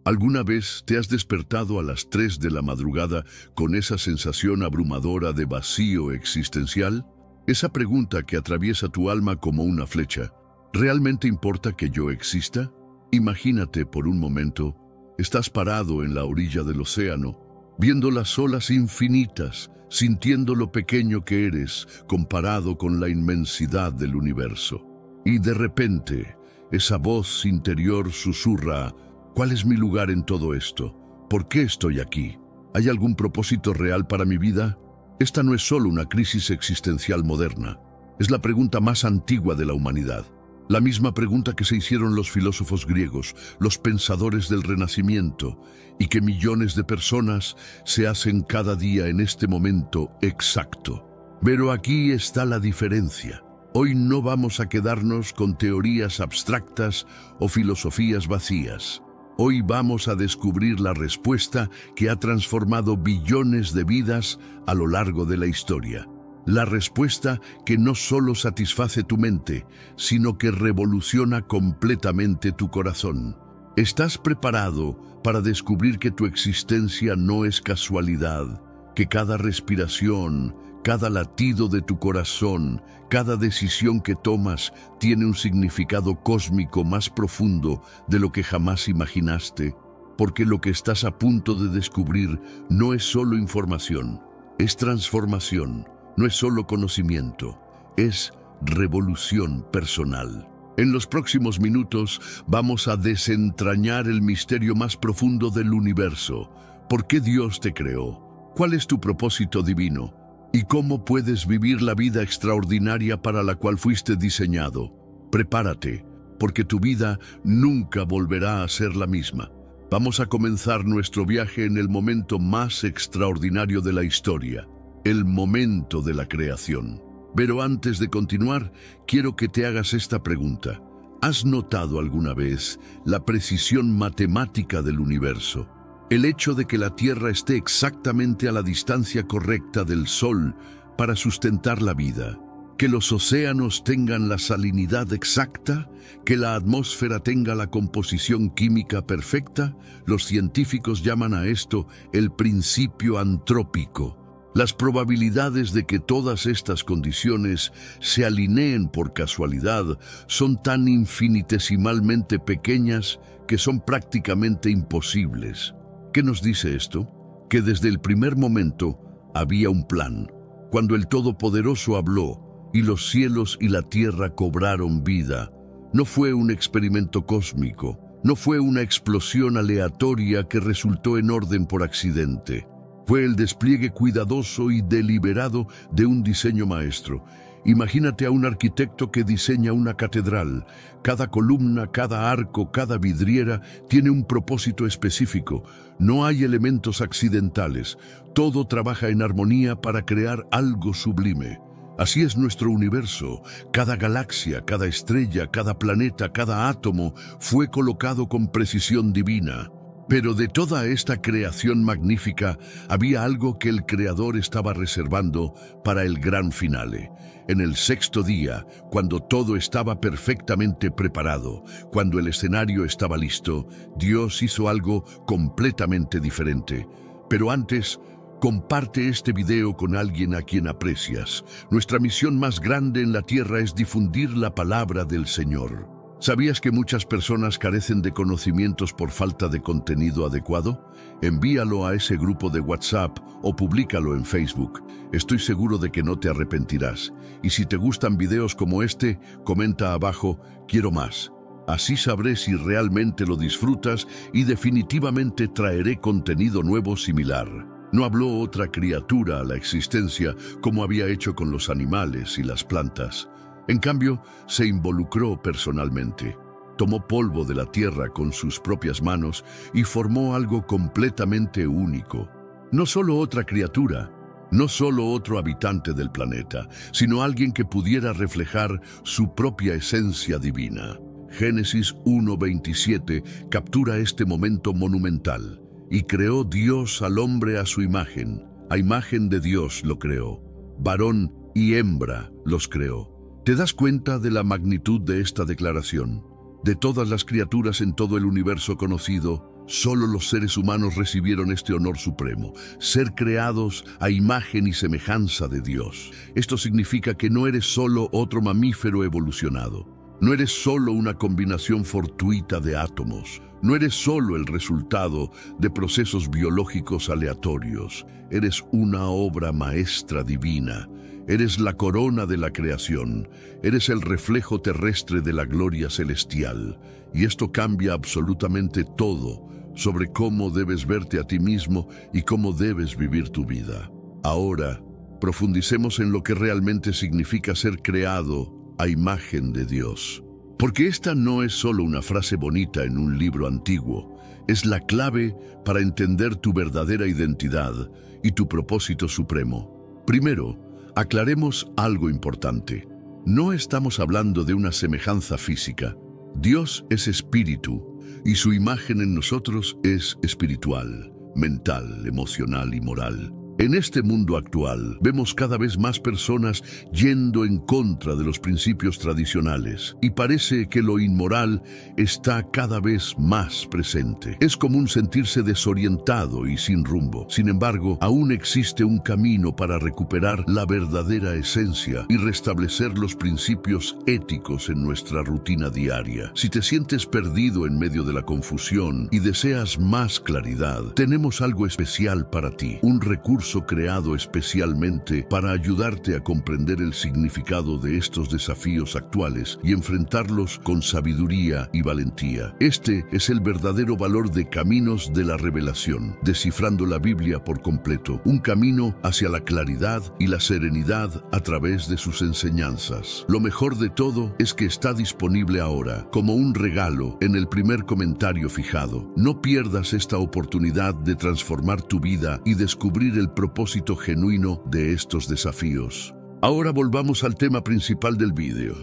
Speaker 1: ¿Alguna vez te has despertado a las 3 de la madrugada con esa sensación abrumadora de vacío existencial? Esa pregunta que atraviesa tu alma como una flecha, ¿realmente importa que yo exista? Imagínate por un momento, estás parado en la orilla del océano, viendo las olas infinitas, sintiendo lo pequeño que eres comparado con la inmensidad del universo. Y de repente, esa voz interior susurra, ¿cuál es mi lugar en todo esto? ¿Por qué estoy aquí? ¿Hay algún propósito real para mi vida? Esta no es solo una crisis existencial moderna, es la pregunta más antigua de la humanidad. La misma pregunta que se hicieron los filósofos griegos, los pensadores del Renacimiento, y que millones de personas se hacen cada día en este momento exacto. Pero aquí está la diferencia. Hoy no vamos a quedarnos con teorías abstractas o filosofías vacías. Hoy vamos a descubrir la respuesta que ha transformado billones de vidas a lo largo de la historia. La respuesta que no solo satisface tu mente, sino que revoluciona completamente tu corazón. ¿Estás preparado para descubrir que tu existencia no es casualidad, que cada respiración, cada latido de tu corazón, cada decisión que tomas tiene un significado cósmico más profundo de lo que jamás imaginaste? Porque lo que estás a punto de descubrir no es solo información, es transformación. No es solo conocimiento, es revolución personal. En los próximos minutos vamos a desentrañar el misterio más profundo del universo. ¿Por qué Dios te creó? ¿Cuál es tu propósito divino? ¿Y cómo puedes vivir la vida extraordinaria para la cual fuiste diseñado? Prepárate, porque tu vida nunca volverá a ser la misma. Vamos a comenzar nuestro viaje en el momento más extraordinario de la historia, el momento de la creación. Pero antes de continuar, quiero que te hagas esta pregunta. ¿Has notado alguna vez la precisión matemática del universo? El hecho de que la Tierra esté exactamente a la distancia correcta del Sol para sustentar la vida, que los océanos tengan la salinidad exacta, que la atmósfera tenga la composición química perfecta. Los científicos llaman a esto el principio antrópico. Las probabilidades de que todas estas condiciones se alineen por casualidad son tan infinitesimalmente pequeñas que son prácticamente imposibles. ¿Qué nos dice esto? Que desde el primer momento había un plan. Cuando el Todopoderoso habló y los cielos y la tierra cobraron vida, no fue un experimento cósmico, no fue una explosión aleatoria que resultó en orden por accidente. Fue el despliegue cuidadoso y deliberado de un diseño maestro. Imagínate a un arquitecto que diseña una catedral. Cada columna, cada arco, cada vidriera tiene un propósito específico. No hay elementos accidentales. Todo trabaja en armonía para crear algo sublime. Así es nuestro universo. Cada galaxia, cada estrella, cada planeta, cada átomo fue colocado con precisión divina. Pero de toda esta creación magnífica, había algo que el Creador estaba reservando para el gran finale. En el sexto día, cuando todo estaba perfectamente preparado, cuando el escenario estaba listo, Dios hizo algo completamente diferente. Pero antes, comparte este video con alguien a quien aprecias. Nuestra misión más grande en la tierra es difundir la palabra del Señor. ¿Sabías que muchas personas carecen de conocimientos por falta de contenido adecuado? Envíalo a ese grupo de WhatsApp o públicalo en Facebook. Estoy seguro de que no te arrepentirás. Y si te gustan videos como este, comenta abajo, quiero más. Así sabré si realmente lo disfrutas y definitivamente traeré contenido nuevo similar. No habló otra criatura a la existencia como había hecho con los animales y las plantas. En cambio, se involucró personalmente. Tomó polvo de la tierra con sus propias manos y formó algo completamente único. No solo otra criatura, no solo otro habitante del planeta, sino alguien que pudiera reflejar su propia esencia divina. Génesis 1:27 captura este momento monumental. Y creó Dios al hombre a su imagen. A imagen de Dios lo creó. Varón y hembra los creó. ¿Te das cuenta de la magnitud de esta declaración? De todas las criaturas en todo el universo conocido, solo los seres humanos recibieron este honor supremo, ser creados a imagen y semejanza de Dios. Esto significa que no eres solo otro mamífero evolucionado. No eres solo una combinación fortuita de átomos. No eres solo el resultado de procesos biológicos aleatorios. Eres una obra maestra divina. Eres la corona de la creación, eres el reflejo terrestre de la gloria celestial, y esto cambia absolutamente todo sobre cómo debes verte a ti mismo y cómo debes vivir tu vida. Ahora, profundicemos en lo que realmente significa ser creado a imagen de Dios. Porque esta no es solo una frase bonita en un libro antiguo, es la clave para entender tu verdadera identidad y tu propósito supremo. Primero, aclaremos algo importante. No estamos hablando de una semejanza física. Dios es espíritu y su imagen en nosotros es espiritual, mental, emocional y moral. En este mundo actual, vemos cada vez más personas yendo en contra de los principios tradicionales y parece que lo inmoral está cada vez más presente. Es común sentirse desorientado y sin rumbo. Sin embargo, aún existe un camino para recuperar la verdadera esencia y restablecer los principios éticos en nuestra rutina diaria. Si te sientes perdido en medio de la confusión y deseas más claridad, tenemos algo especial para ti, un recurso curso creado especialmente para ayudarte a comprender el significado de estos desafíos actuales y enfrentarlos con sabiduría y valentía. Este es el verdadero valor de Caminos de la Revelación, descifrando la Biblia por completo, un camino hacia la claridad y la serenidad a través de sus enseñanzas. Lo mejor de todo es que está disponible ahora, como un regalo, en el primer comentario fijado. No pierdas esta oportunidad de transformar tu vida y descubrir el propósito genuino de estos desafíos. Ahora volvamos al tema principal del vídeo.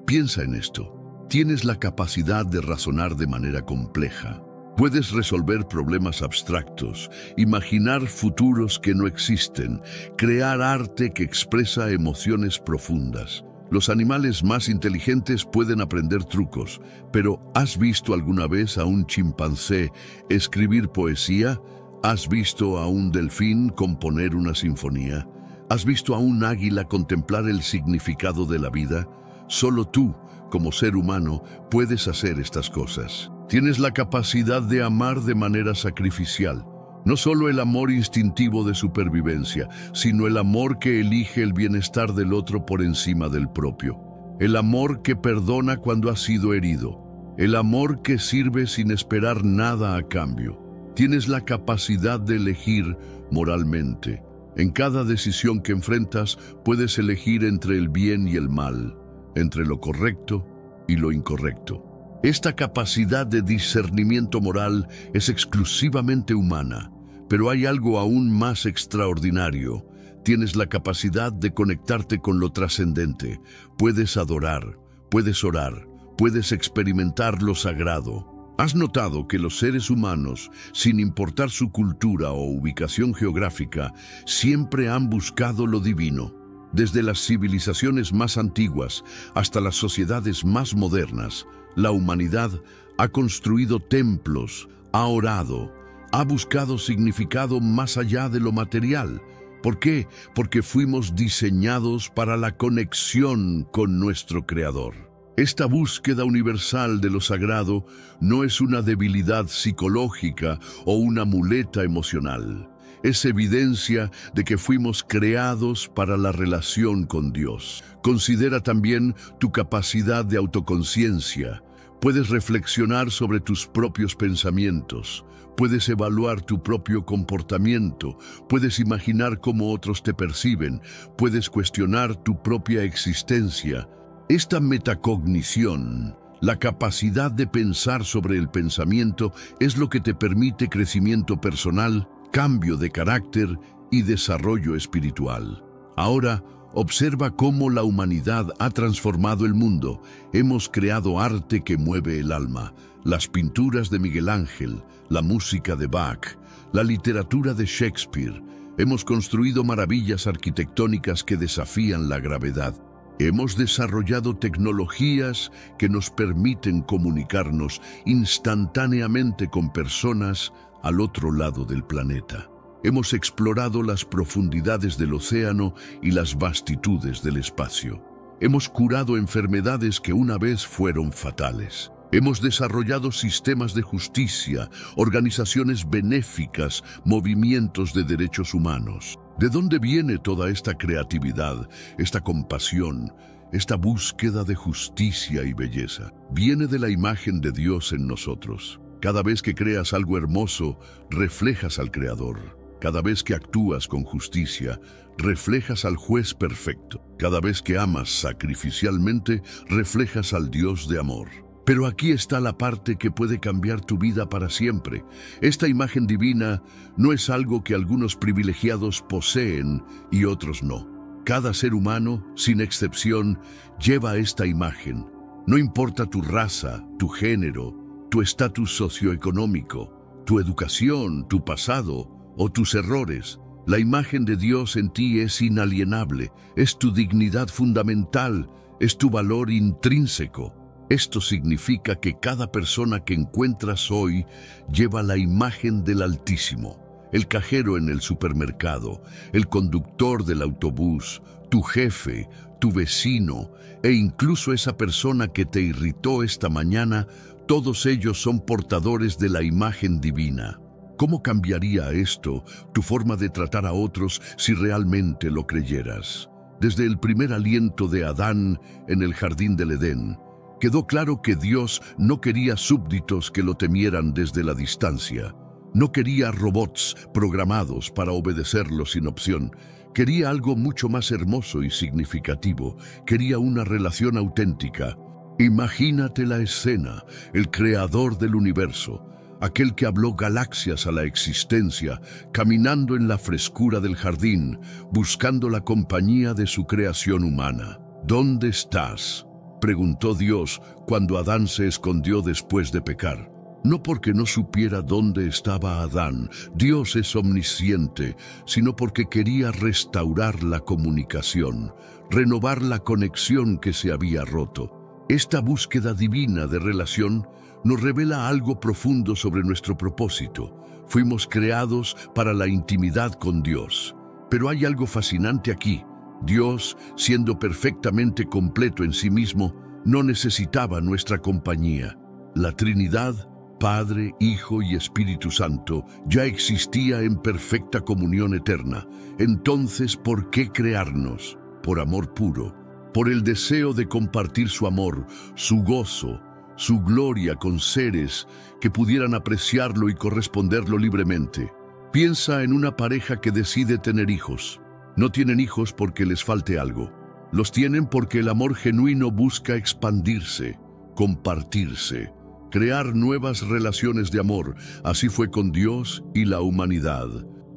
Speaker 1: Piensa en esto. Tienes la capacidad de razonar de manera compleja. Puedes resolver problemas abstractos, imaginar futuros que no existen, crear arte que expresa emociones profundas. Los animales más inteligentes pueden aprender trucos, pero ¿has visto alguna vez a un chimpancé escribir poesía? ¿Has visto a un delfín componer una sinfonía? ¿Has visto a un águila contemplar el significado de la vida? Solo tú, como ser humano, puedes hacer estas cosas. Tienes la capacidad de amar de manera sacrificial. No solo el amor instintivo de supervivencia, sino el amor que elige el bienestar del otro por encima del propio. El amor que perdona cuando ha sido herido. El amor que sirve sin esperar nada a cambio. Tienes la capacidad de elegir moralmente. En cada decisión que enfrentas, puedes elegir entre el bien y el mal, entre lo correcto y lo incorrecto. Esta capacidad de discernimiento moral es exclusivamente humana, pero hay algo aún más extraordinario. Tienes la capacidad de conectarte con lo trascendente. Puedes adorar, puedes orar, puedes experimentar lo sagrado. ¿Has notado que los seres humanos, sin importar su cultura o ubicación geográfica, siempre han buscado lo divino? Desde las civilizaciones más antiguas hasta las sociedades más modernas, la humanidad ha construido templos, ha orado, ha buscado significado más allá de lo material. ¿Por qué? Porque fuimos diseñados para la conexión con nuestro Creador. Esta búsqueda universal de lo sagrado no es una debilidad psicológica o una muleta emocional. Es evidencia de que fuimos creados para la relación con Dios. Considera también tu capacidad de autoconciencia. Puedes reflexionar sobre tus propios pensamientos. Puedes evaluar tu propio comportamiento. Puedes imaginar cómo otros te perciben. Puedes cuestionar tu propia existencia. Esta metacognición, la capacidad de pensar sobre el pensamiento, es lo que te permite crecimiento personal, cambio de carácter y desarrollo espiritual. Ahora, observa cómo la humanidad ha transformado el mundo. Hemos creado arte que mueve el alma. Las pinturas de Miguel Ángel, la música de Bach, la literatura de Shakespeare. Hemos construido maravillas arquitectónicas que desafían la gravedad. Hemos desarrollado tecnologías que nos permiten comunicarnos instantáneamente con personas al otro lado del planeta. Hemos explorado las profundidades del océano y las vastitudes del espacio. Hemos curado enfermedades que una vez fueron fatales. Hemos desarrollado sistemas de justicia, organizaciones benéficas, movimientos de derechos humanos. ¿De dónde viene toda esta creatividad, esta compasión, esta búsqueda de justicia y belleza? Viene de la imagen de Dios en nosotros. Cada vez que creas algo hermoso, reflejas al Creador. Cada vez que actúas con justicia, reflejas al juez perfecto. Cada vez que amas sacrificialmente, reflejas al Dios de amor. Pero aquí está la parte que puede cambiar tu vida para siempre. Esta imagen divina no es algo que algunos privilegiados poseen y otros no. Cada ser humano, sin excepción, lleva esta imagen. No importa tu raza, tu género, tu estatus socioeconómico, tu educación, tu pasado o tus errores. La imagen de Dios en ti es inalienable, es tu dignidad fundamental, es tu valor intrínseco. Esto significa que cada persona que encuentras hoy lleva la imagen del Altísimo. El cajero en el supermercado, el conductor del autobús, tu jefe, tu vecino e incluso esa persona que te irritó esta mañana, todos ellos son portadores de la imagen divina. ¿Cómo cambiaría esto tu forma de tratar a otros si realmente lo creyeras? Desde el primer aliento de Adán en el jardín del Edén, quedó claro que Dios no quería súbditos que lo temieran desde la distancia. No quería robots programados para obedecerlo sin opción. Quería algo mucho más hermoso y significativo. Quería una relación auténtica. Imagínate la escena, el creador del universo, aquel que habló galaxias a la existencia, caminando en la frescura del jardín, buscando la compañía de su creación humana. ¿Dónde estás?, preguntó Dios cuando Adán se escondió después de pecar. No porque no supiera dónde estaba Adán, Dios es omnisciente, sino porque quería restaurar la comunicación, renovar la conexión que se había roto. Esta búsqueda divina de relación nos revela algo profundo sobre nuestro propósito. Fuimos creados para la intimidad con Dios. Pero hay algo fascinante aquí. Dios, siendo perfectamente completo en sí mismo, no necesitaba nuestra compañía. La Trinidad, Padre, Hijo y Espíritu Santo, ya existía en perfecta comunión eterna. Entonces, ¿por qué crearnos? Por amor puro, por el deseo de compartir su amor, su gozo, su gloria con seres que pudieran apreciarlo y corresponderlo libremente. Piensa en una pareja que decide tener hijos. No tienen hijos porque les falte algo. Los tienen porque el amor genuino busca expandirse, compartirse, crear nuevas relaciones de amor. Así fue con Dios y la humanidad.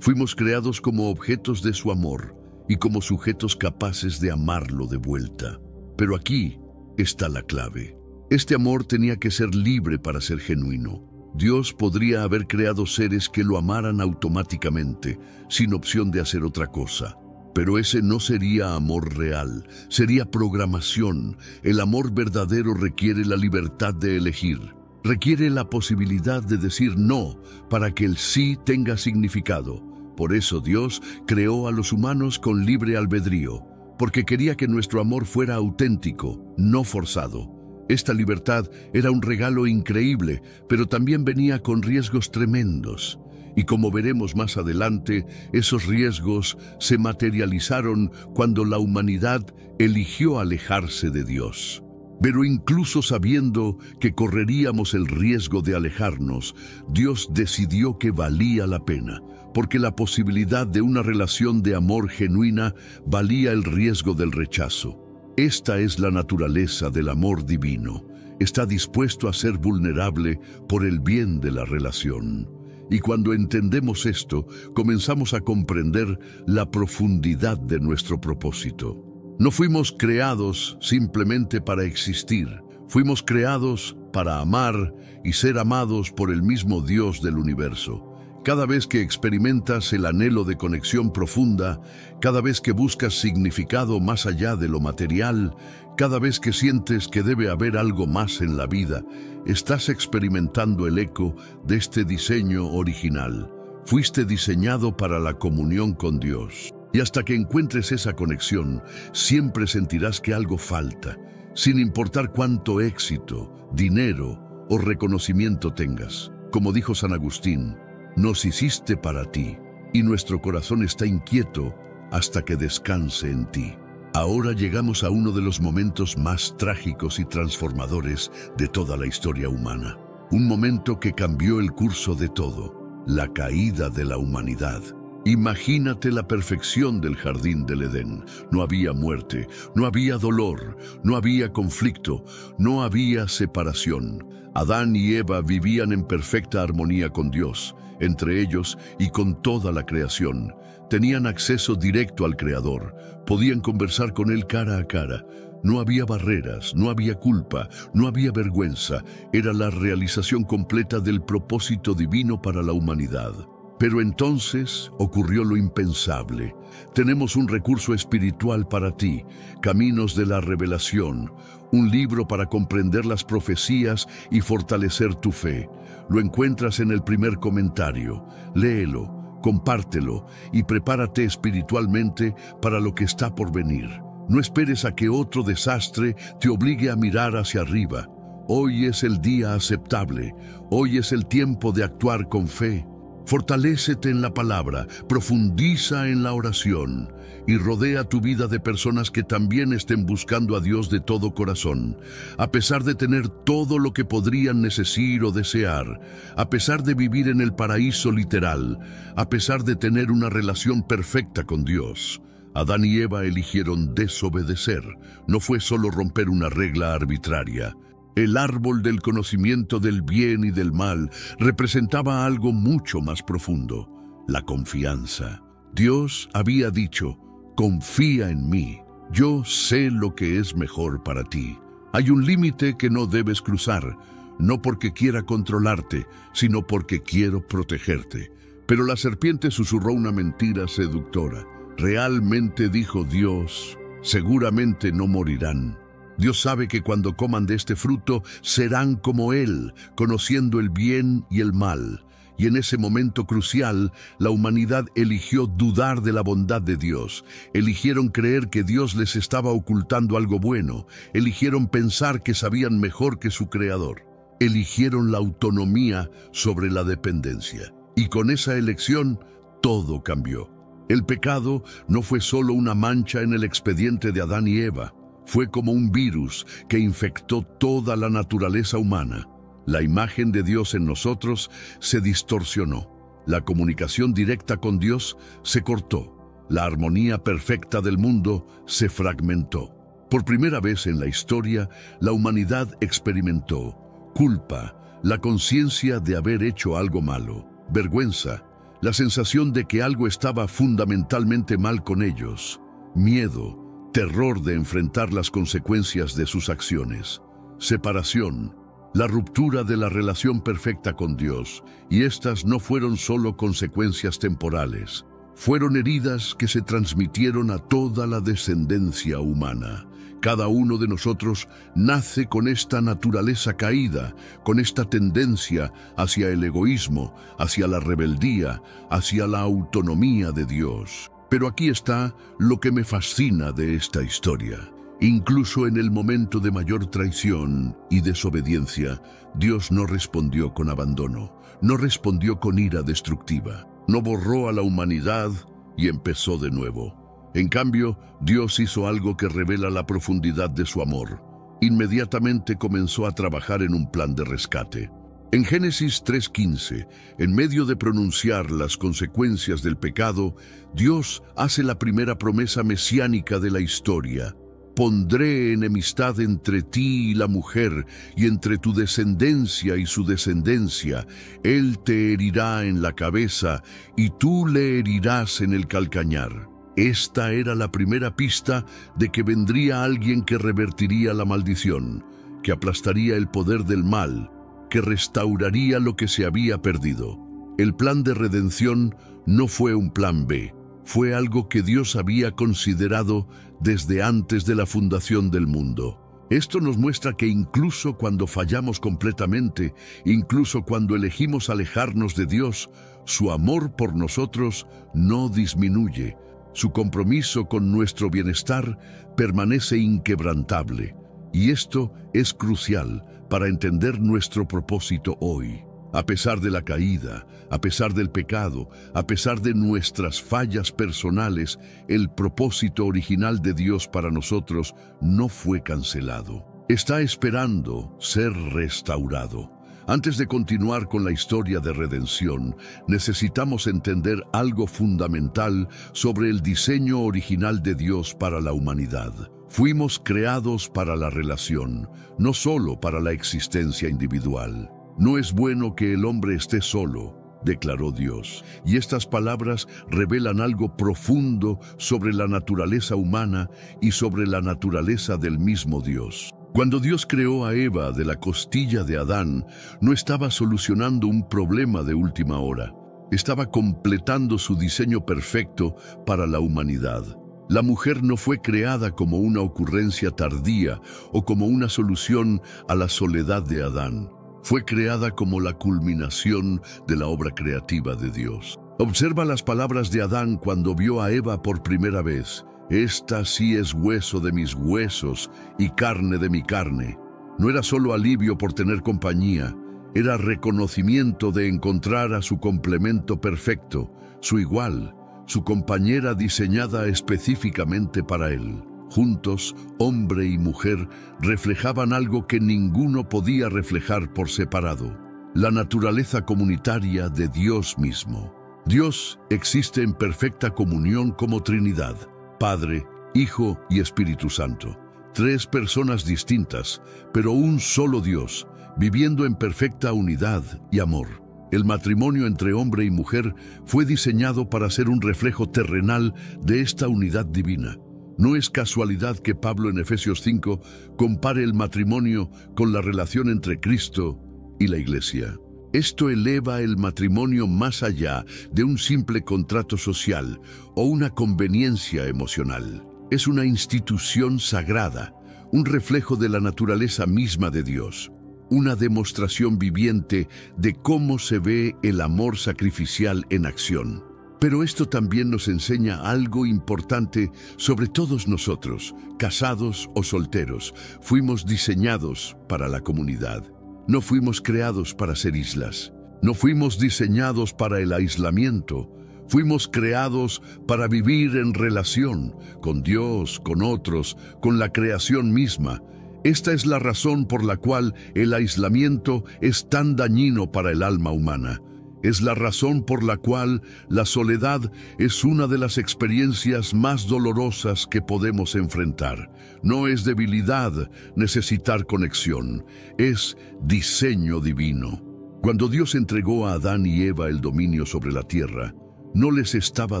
Speaker 1: Fuimos creados como objetos de su amor y como sujetos capaces de amarlo de vuelta. Pero aquí está la clave. Este amor tenía que ser libre para ser genuino. Dios podría haber creado seres que lo amaran automáticamente, sin opción de hacer otra cosa. Pero ese no sería amor real, sería programación. El amor verdadero requiere la libertad de elegir. Requiere la posibilidad de decir no para que el sí tenga significado. Por eso Dios creó a los humanos con libre albedrío, porque quería que nuestro amor fuera auténtico, no forzado. Esta libertad era un regalo increíble, pero también venía con riesgos tremendos. Y como veremos más adelante, esos riesgos se materializaron cuando la humanidad eligió alejarse de Dios. Pero incluso sabiendo que correríamos el riesgo de alejarnos, Dios decidió que valía la pena, porque la posibilidad de una relación de amor genuina valía el riesgo del rechazo. Esta es la naturaleza del amor divino. Está dispuesto a ser vulnerable por el bien de la relación. Y cuando entendemos esto, comenzamos a comprender la profundidad de nuestro propósito. No fuimos creados simplemente para existir. Fuimos creados para amar y ser amados por el mismo Dios del universo. Cada vez que experimentas el anhelo de conexión profunda, cada vez que buscas significado más allá de lo material, cada vez que sientes que debe haber algo más en la vida, estás experimentando el eco de este diseño original. Fuiste diseñado para la comunión con Dios. Y hasta que encuentres esa conexión, siempre sentirás que algo falta, sin importar cuánto éxito, dinero o reconocimiento tengas. Como dijo San Agustín, nos hiciste para ti, y nuestro corazón está inquieto hasta que descanse en ti. Ahora llegamos a uno de los momentos más trágicos y transformadores de toda la historia humana. Un momento que cambió el curso de todo, la caída de la humanidad. Imagínate la perfección del jardín del Edén. No había muerte, no había dolor, no había conflicto, no había separación. Adán y Eva vivían en perfecta armonía con Dios, entre ellos y con toda la creación. Tenían acceso directo al Creador, podían conversar con Él cara a cara. No había barreras, no había culpa, no había vergüenza. Era la realización completa del propósito divino para la humanidad. Pero entonces ocurrió lo impensable. Tenemos un recurso espiritual para ti, Caminos de la Revelación, un libro para comprender las profecías y fortalecer tu fe. Lo encuentras en el primer comentario. Léelo, compártelo y prepárate espiritualmente para lo que está por venir. No esperes a que otro desastre te obligue a mirar hacia arriba. Hoy es el día aceptable. Hoy es el tiempo de actuar con fe. Fortalécete en la palabra, profundiza en la oración y rodea tu vida de personas que también estén buscando a Dios de todo corazón. A pesar de tener todo lo que podrían necesitar o desear, a pesar de vivir en el paraíso literal, a pesar de tener una relación perfecta con Dios, Adán y Eva eligieron desobedecer. No fue solo romper una regla arbitraria. El árbol del conocimiento del bien y del mal representaba algo mucho más profundo: la confianza. Dios había dicho: confía en mí, yo sé lo que es mejor para ti. Hay un límite que no debes cruzar, no porque quiera controlarte, sino porque quiero protegerte. Pero la serpiente susurró una mentira seductora. Realmente dijo Dios: seguramente no morirán. Dios sabe que cuando coman de este fruto serán como Él, conociendo el bien y el mal. Y en ese momento crucial, la humanidad eligió dudar de la bondad de Dios. Eligieron creer que Dios les estaba ocultando algo bueno. Eligieron pensar que sabían mejor que su Creador. Eligieron la autonomía sobre la dependencia. Y con esa elección, todo cambió. El pecado no fue solo una mancha en el expediente de Adán y Eva. Fue como un virus que infectó toda la naturaleza humana. La imagen de Dios en nosotros se distorsionó. La comunicación directa con Dios se cortó. La armonía perfecta del mundo se fragmentó. Por primera vez en la historia, la humanidad experimentó culpa, la conciencia de haber hecho algo malo, vergüenza, la sensación de que algo estaba fundamentalmente mal con ellos, miedo, terror de enfrentar las consecuencias de sus acciones, separación, la ruptura de la relación perfecta con Dios. Y estas no fueron solo consecuencias temporales, fueron heridas que se transmitieron a toda la descendencia humana. Cada uno de nosotros nace con esta naturaleza caída, con esta tendencia hacia el egoísmo, hacia la rebeldía, hacia la autonomía de Dios. Pero aquí está lo que me fascina de esta historia. Incluso en el momento de mayor traición y desobediencia, Dios no respondió con abandono, no respondió con ira destructiva, no borró a la humanidad y empezó de nuevo. En cambio, Dios hizo algo que revela la profundidad de su amor. Inmediatamente comenzó a trabajar en un plan de rescate. En Génesis 3:15, en medio de pronunciar las consecuencias del pecado, Dios hace la primera promesa mesiánica de la historia. Pondré enemistad entre ti y la mujer, y entre tu descendencia y su descendencia. Él te herirá en la cabeza, y tú le herirás en el calcañar. Esta era la primera pista de que vendría alguien que revertiría la maldición, que aplastaría el poder del mal, que restauraría lo que se había perdido. El plan de redención no fue un plan B, fue algo que Dios había considerado desde antes de la fundación del mundo. Esto nos muestra que incluso cuando fallamos completamente, incluso cuando elegimos alejarnos de Dios, su amor por nosotros no disminuye. Su compromiso con nuestro bienestar permanece inquebrantable. Y esto es crucial para entender nuestro propósito hoy. A pesar de la caída, a pesar del pecado, a pesar de nuestras fallas personales, el propósito original de Dios para nosotros no fue cancelado. Está esperando ser restaurado. Antes de continuar con la historia de redención, necesitamos entender algo fundamental sobre el diseño original de Dios para la humanidad. Fuimos creados para la relación, no solo para la existencia individual. No es bueno que el hombre esté solo, declaró Dios. Y estas palabras revelan algo profundo sobre la naturaleza humana y sobre la naturaleza del mismo Dios. Cuando Dios creó a Eva de la costilla de Adán, no estaba solucionando un problema de última hora. Estaba completando su diseño perfecto para la humanidad. La mujer no fue creada como una ocurrencia tardía o como una solución a la soledad de Adán. Fue creada como la culminación de la obra creativa de Dios. Observa las palabras de Adán cuando vio a Eva por primera vez. Esta sí es hueso de mis huesos y carne de mi carne. No era solo alivio por tener compañía, era reconocimiento de encontrar a su complemento perfecto, su igual, su compañera diseñada específicamente para él. Juntos, hombre y mujer reflejaban algo que ninguno podía reflejar por separado: la naturaleza comunitaria de Dios mismo. Dios existe en perfecta comunión como Trinidad, Padre, Hijo y Espíritu Santo. Tres personas distintas, pero un solo Dios, viviendo en perfecta unidad y amor. El matrimonio entre hombre y mujer fue diseñado para ser un reflejo terrenal de esta unidad divina. No es casualidad que Pablo en Efesios 5 compare el matrimonio con la relación entre Cristo y la Iglesia. Esto eleva el matrimonio más allá de un simple contrato social o una conveniencia emocional. Es una institución sagrada, un reflejo de la naturaleza misma de Dios, una demostración viviente de cómo se ve el amor sacrificial en acción. Pero esto también nos enseña algo importante sobre todos nosotros, casados o solteros. Fuimos diseñados para la comunidad. No fuimos creados para ser islas. No fuimos diseñados para el aislamiento. Fuimos creados para vivir en relación con Dios, con otros, con la creación misma. Esta es la razón por la cual el aislamiento es tan dañino para el alma humana. Es la razón por la cual la soledad es una de las experiencias más dolorosas que podemos enfrentar. No es debilidad necesitar conexión, es diseño divino. Cuando Dios entregó a Adán y Eva el dominio sobre la tierra, no les estaba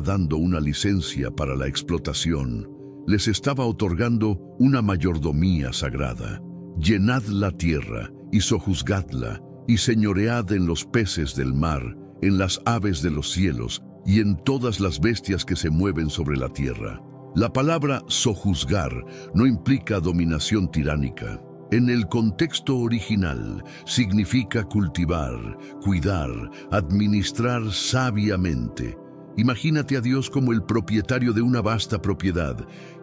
Speaker 1: dando una licencia para la explotación, les estaba otorgando una mayordomía sagrada. Llenad la tierra y sojuzgadla, y señoread en los peces del mar, en las aves de los cielos y en todas las bestias que se mueven sobre la tierra. La palabra sojuzgar no implica dominación tiránica. En el contexto original significa cultivar, cuidar, administrar sabiamente. Imagínate a Dios como el propietario de una vasta propiedad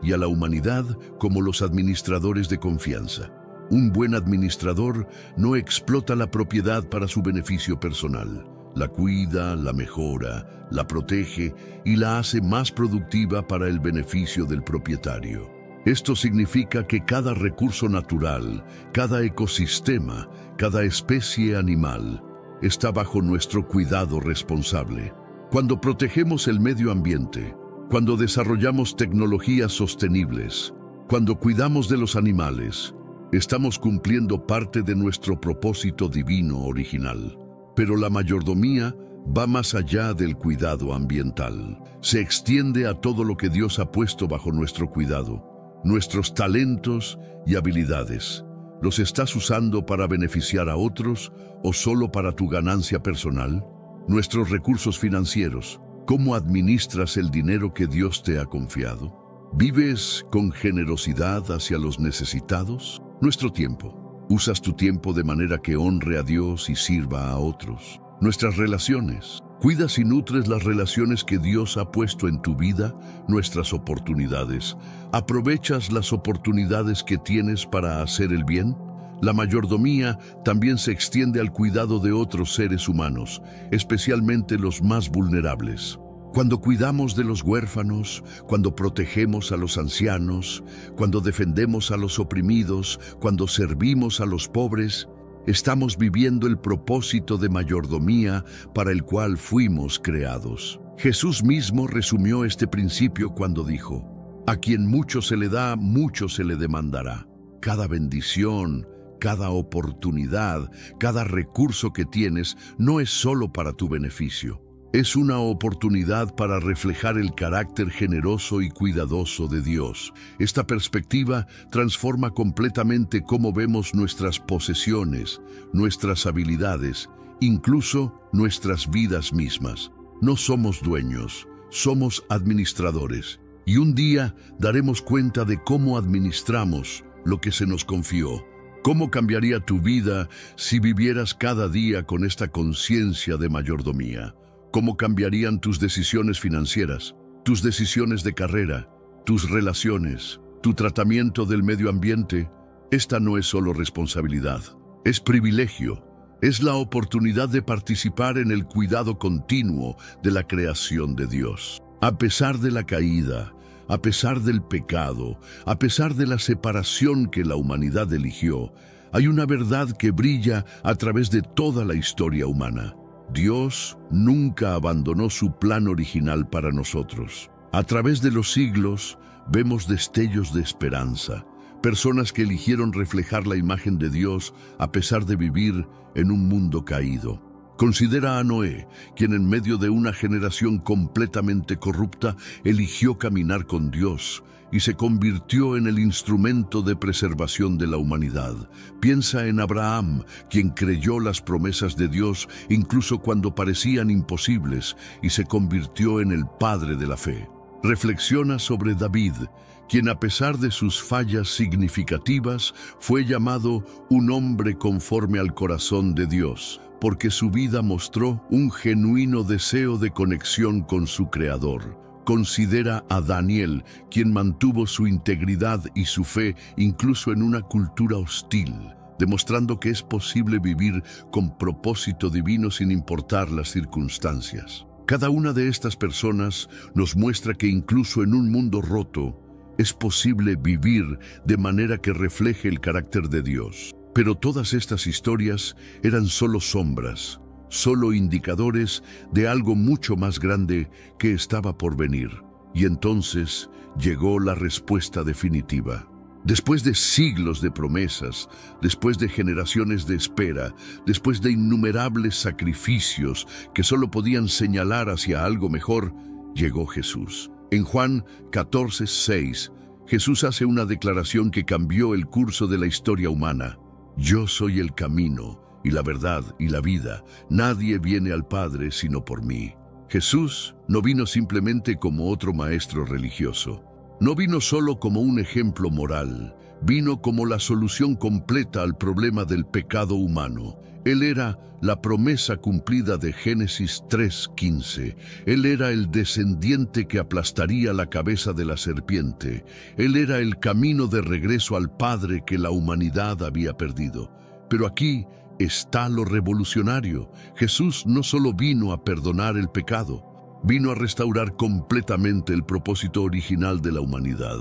Speaker 1: y a la humanidad como los administradores de confianza. Un buen administrador no explota la propiedad para su beneficio personal. La cuida, la mejora, la protege y la hace más productiva para el beneficio del propietario. Esto significa que cada recurso natural, cada ecosistema, cada especie animal está bajo nuestro cuidado responsable. Cuando protegemos el medio ambiente, cuando desarrollamos tecnologías sostenibles, cuando cuidamos de los animales, estamos cumpliendo parte de nuestro propósito divino original. Pero la mayordomía va más allá del cuidado ambiental. Se extiende a todo lo que Dios ha puesto bajo nuestro cuidado. Nuestros talentos y habilidades. ¿Los estás usando para beneficiar a otros o solo para tu ganancia personal? Nuestros recursos financieros. ¿Cómo administras el dinero que Dios te ha confiado? ¿Vives con generosidad hacia los necesitados? Nuestro tiempo. ¿Usas tu tiempo de manera que honre a Dios y sirva a otros? Nuestras relaciones. ¿Cuidas y nutres las relaciones que Dios ha puesto en tu vida? Nuestras oportunidades. ¿Aprovechas las oportunidades que tienes para hacer el bien? La mayordomía también se extiende al cuidado de otros seres humanos, especialmente los más vulnerables. Cuando cuidamos de los huérfanos, cuando protegemos a los ancianos, cuando defendemos a los oprimidos, cuando servimos a los pobres, estamos viviendo el propósito de mayordomía para el cual fuimos creados. Jesús mismo resumió este principio cuando dijo: a quien mucho se le da, mucho se le demandará. Cada bendición, cada oportunidad, cada recurso que tienes no es solo para tu beneficio. Es una oportunidad para reflejar el carácter generoso y cuidadoso de Dios. Esta perspectiva transforma completamente cómo vemos nuestras posesiones, nuestras habilidades, incluso nuestras vidas mismas. No somos dueños, somos administradores. Y un día daremos cuenta de cómo administramos lo que se nos confió. ¿Cómo cambiaría tu vida si vivieras cada día con esta conciencia de mayordomía? ¿Cómo cambiarían tus decisiones financieras, tus decisiones de carrera, tus relaciones, tu tratamiento del medio ambiente? Esta no es solo responsabilidad, es privilegio. Es la oportunidad de participar en el cuidado continuo de la creación de Dios. A pesar de la caída, a pesar del pecado, a pesar de la separación que la humanidad eligió, hay una verdad que brilla a través de toda la historia humana. Dios nunca abandonó su plan original para nosotros. A través de los siglos, vemos destellos de esperanza. Personas que eligieron reflejar la imagen de Dios a pesar de vivir en un mundo caído. Considera a Noé, quien en medio de una generación completamente corrupta eligió caminar con Dios y se convirtió en el instrumento de preservación de la humanidad. Piensa en Abraham, quien creyó las promesas de Dios incluso cuando parecían imposibles y se convirtió en el padre de la fe. Reflexiona sobre David, quien a pesar de sus fallas significativas fue llamado un hombre conforme al corazón de Dios, porque su vida mostró un genuino deseo de conexión con su Creador. Considera a Daniel, quien mantuvo su integridad y su fe incluso en una cultura hostil, demostrando que es posible vivir con propósito divino sin importar las circunstancias. Cada una de estas personas nos muestra que incluso en un mundo roto, es posible vivir de manera que refleje el carácter de Dios. Pero todas estas historias eran solo sombras, solo indicadores de algo mucho más grande que estaba por venir. Y entonces llegó la respuesta definitiva. Después de siglos de promesas, después de generaciones de espera, después de innumerables sacrificios que solo podían señalar hacia algo mejor, llegó Jesús. En Juan 14:6, Jesús hace una declaración que cambió el curso de la historia humana. Yo soy el camino, y la verdad, y la vida. Nadie viene al Padre sino por mí. Jesús no vino simplemente como otro maestro religioso. No vino solo como un ejemplo moral. Vino como la solución completa al problema del pecado humano. Él era la promesa cumplida de Génesis 3:15. Él era el descendiente que aplastaría la cabeza de la serpiente. Él era el camino de regreso al Padre que la humanidad había perdido. Pero aquí está lo revolucionario. Jesús no solo vino a perdonar el pecado, vino a restaurar completamente el propósito original de la humanidad.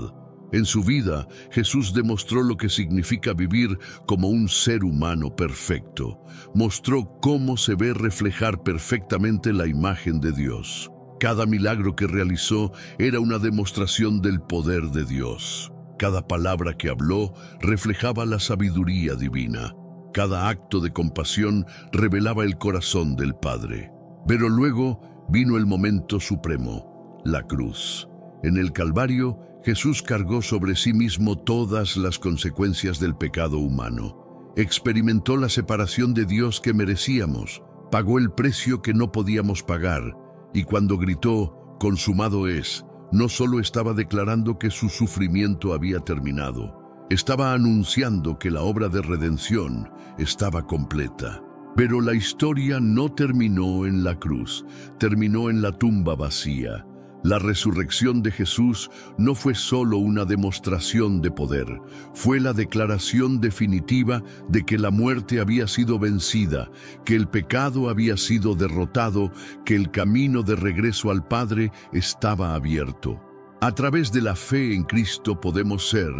Speaker 1: En su vida, Jesús demostró lo que significa vivir como un ser humano perfecto. Mostró cómo se ve reflejar perfectamente la imagen de Dios. Cada milagro que realizó era una demostración del poder de Dios. Cada palabra que habló reflejaba la sabiduría divina. Cada acto de compasión revelaba el corazón del Padre. Pero luego vino el momento supremo, la cruz. En el Calvario, Jesús cargó sobre sí mismo todas las consecuencias del pecado humano. Experimentó la separación de Dios que merecíamos, pagó el precio que no podíamos pagar, y cuando gritó, "Consumado es", no solo estaba declarando que su sufrimiento había terminado, estaba anunciando que la obra de redención estaba completa. Pero la historia no terminó en la cruz, terminó en la tumba vacía. La resurrección de Jesús no fue solo una demostración de poder, fue la declaración definitiva de que la muerte había sido vencida, que el pecado había sido derrotado, que el camino de regreso al Padre estaba abierto. A través de la fe en Cristo podemos ser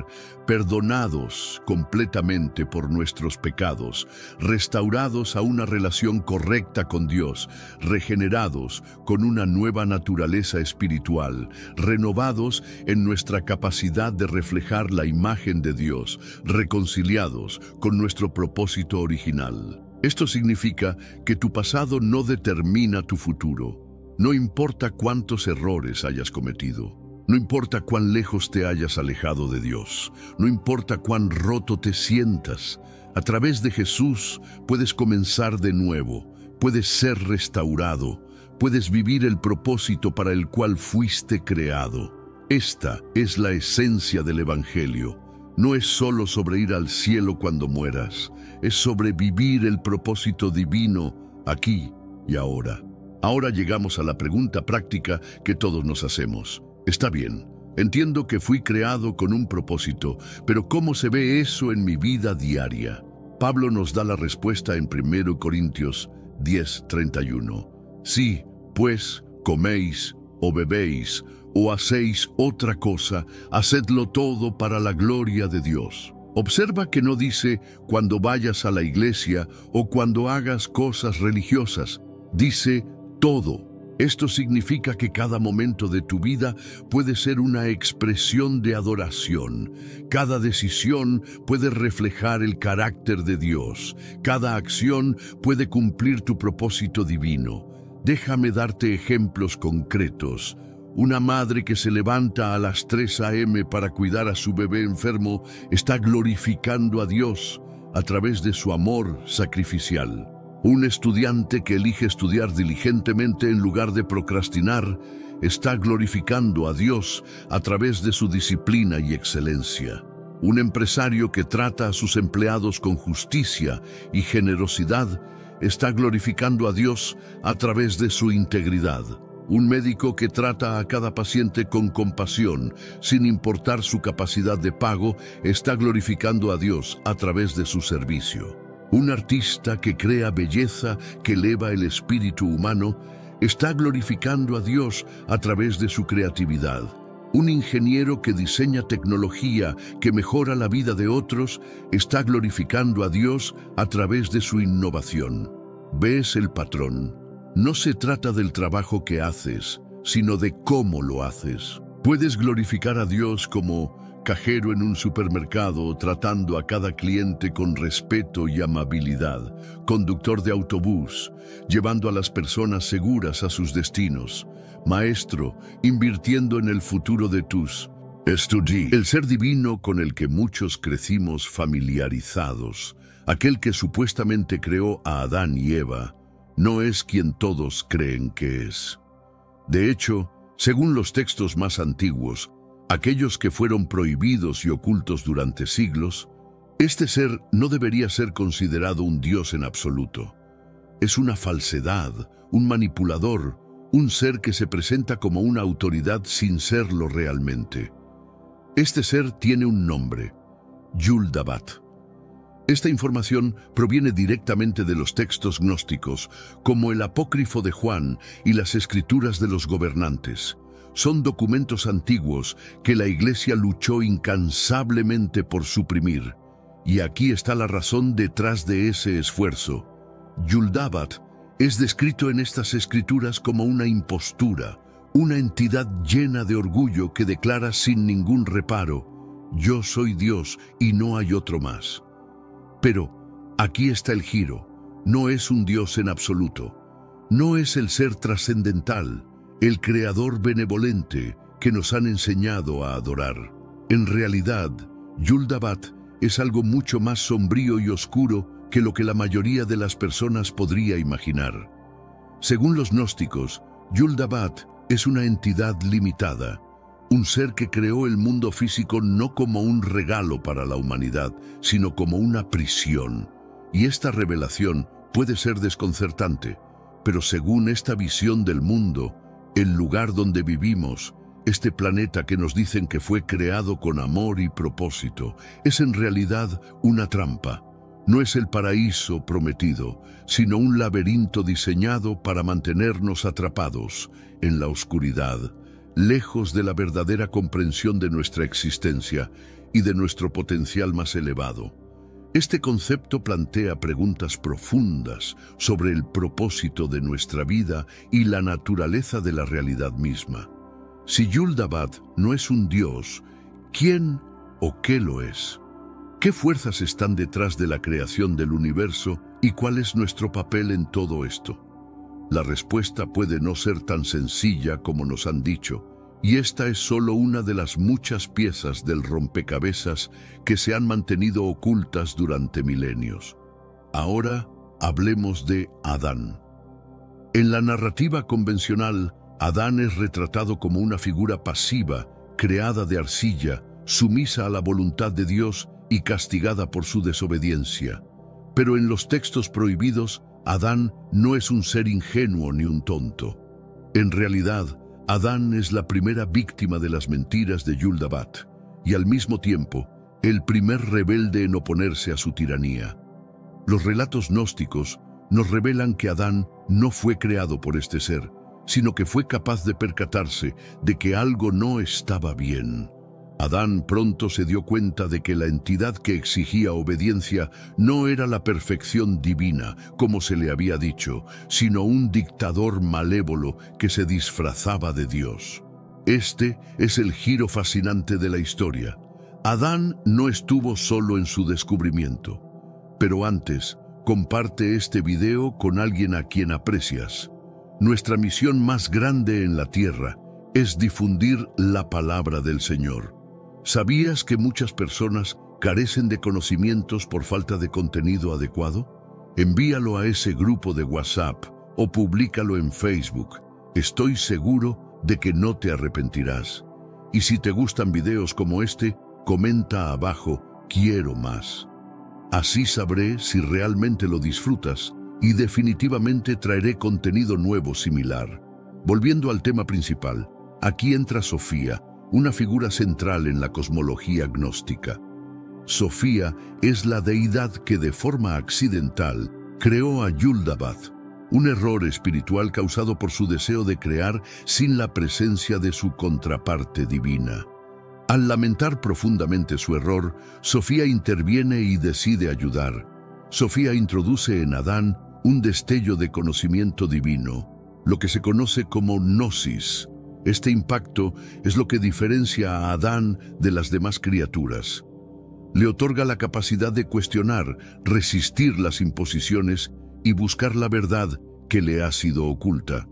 Speaker 1: perdonados completamente por nuestros pecados, restaurados a una relación correcta con Dios, regenerados con una nueva naturaleza espiritual, renovados en nuestra capacidad de reflejar la imagen de Dios, reconciliados con nuestro propósito original. Esto significa que tu pasado no determina tu futuro. No importa cuántos errores hayas cometido. No importa cuán lejos te hayas alejado de Dios, no importa cuán roto te sientas, a través de Jesús puedes comenzar de nuevo, puedes ser restaurado, puedes vivir el propósito para el cual fuiste creado. Esta es la esencia del Evangelio. No es solo sobre ir al cielo cuando mueras, es sobre vivir el propósito divino aquí y ahora. Ahora llegamos a la pregunta práctica que todos nos hacemos. Está bien, entiendo que fui creado con un propósito, pero ¿cómo se ve eso en mi vida diaria? Pablo nos da la respuesta en 1 Corintios 10:31. Sí, pues, coméis o bebéis o hacéis otra cosa, hacedlo todo para la gloria de Dios. Observa que no dice cuando vayas a la iglesia o cuando hagas cosas religiosas. Dice todo. Esto significa que cada momento de tu vida puede ser una expresión de adoración. Cada decisión puede reflejar el carácter de Dios. Cada acción puede cumplir tu propósito divino. Déjame darte ejemplos concretos. Una madre que se levanta a las 3 a.m. para cuidar a su bebé enfermo está glorificando a Dios a través de su amor sacrificial. Un estudiante que elige estudiar diligentemente en lugar de procrastinar está glorificando a Dios a través de su disciplina y excelencia. Un empresario que trata a sus empleados con justicia y generosidad está glorificando a Dios a través de su integridad. Un médico que trata a cada paciente con compasión, sin importar su capacidad de pago, está glorificando a Dios a través de su servicio. Un artista que crea belleza que eleva el espíritu humano, está glorificando a Dios a través de su creatividad. Un ingeniero que diseña tecnología que mejora la vida de otros, está glorificando a Dios a través de su innovación. ¿Ves el patrón? No se trata del trabajo que haces, sino de cómo lo haces. Puedes glorificar a Dios como cajero en un supermercado, tratando a cada cliente con respeto y amabilidad, conductor de autobús, llevando a las personas seguras a sus destinos, maestro, invirtiendo en el futuro de tus estudiantes. El ser divino con el que muchos crecimos familiarizados, aquel que supuestamente creó a Adán y Eva, no es quien todos creen que es. De hecho, según los textos más antiguos, aquellos que fueron prohibidos y ocultos durante siglos, este ser no debería ser considerado un Dios en absoluto. Es una falsedad, un manipulador, un ser que se presenta como una autoridad sin serlo realmente. Este ser tiene un nombre, Yul-Dabat. Esta información proviene directamente de los textos gnósticos, como el Apócrifo de Juan y las Escrituras de los gobernantes. Son documentos antiguos que la Iglesia luchó incansablemente por suprimir. Y aquí está la razón detrás de ese esfuerzo. Yul-Dabat es descrito en estas escrituras como una impostura, una entidad llena de orgullo que declara sin ningún reparo: yo soy Dios y no hay otro más. Pero aquí está el giro: no es un Dios en absoluto, no es el ser trascendental, el creador benevolente que nos han enseñado a adorar. En realidad, Yul-Dabat es algo mucho más sombrío y oscuro que lo que la mayoría de las personas podría imaginar. Según los gnósticos, Yul-Dabat es una entidad limitada, un ser que creó el mundo físico no como un regalo para la humanidad, sino como una prisión. Y esta revelación puede ser desconcertante, pero según esta visión del mundo, el lugar donde vivimos, este planeta que nos dicen que fue creado con amor y propósito, es en realidad una trampa. No es el paraíso prometido, sino un laberinto diseñado para mantenernos atrapados en la oscuridad, lejos de la verdadera comprensión de nuestra existencia y de nuestro potencial más elevado. Este concepto plantea preguntas profundas sobre el propósito de nuestra vida y la naturaleza de la realidad misma. Si Yul-Dabat no es un Dios, ¿quién o qué lo es? ¿Qué fuerzas están detrás de la creación del universo y cuál es nuestro papel en todo esto? La respuesta puede no ser tan sencilla como nos han dicho, y esta es solo una de las muchas piezas del rompecabezas que se han mantenido ocultas durante milenios. Ahora hablemos de Adán. En la narrativa convencional, Adán es retratado como una figura pasiva, creada de arcilla, sumisa a la voluntad de Dios y castigada por su desobediencia. Pero en los textos prohibidos, Adán no es un ser ingenuo ni un tonto. En realidad, Adán es la primera víctima de las mentiras de Yul-Dabat y al mismo tiempo el primer rebelde en oponerse a su tiranía. Los relatos gnósticos nos revelan que Adán no fue creado por este ser, sino que fue capaz de percatarse de que algo no estaba bien. Adán pronto se dio cuenta de que la entidad que exigía obediencia no era la perfección divina, como se le había dicho, sino un dictador malévolo que se disfrazaba de Dios. Este es el giro fascinante de la historia. Adán no estuvo solo en su descubrimiento, pero antes, comparte este video con alguien a quien aprecias. Nuestra misión más grande en la tierra es difundir la palabra del Señor. ¿Sabías que muchas personas carecen de conocimientos por falta de contenido adecuado? Envíalo a ese grupo de WhatsApp o públicalo en Facebook. Estoy seguro de que no te arrepentirás. Y si te gustan videos como este, comenta abajo, quiero más. Así sabré si realmente lo disfrutas y definitivamente traeré contenido nuevo similar. Volviendo al tema principal, aquí entra Sofía, una figura central en la cosmología gnóstica. Sofía es la deidad que de forma accidental creó a Yuldabath, un error espiritual causado por su deseo de crear sin la presencia de su contraparte divina. Al lamentar profundamente su error, Sofía interviene y decide ayudar. Sofía introduce en Adán un destello de conocimiento divino, lo que se conoce como gnosis. Este impacto es lo que diferencia a Adán de las demás criaturas. Le otorga la capacidad de cuestionar, resistir las imposiciones y buscar la verdad que le ha sido oculta.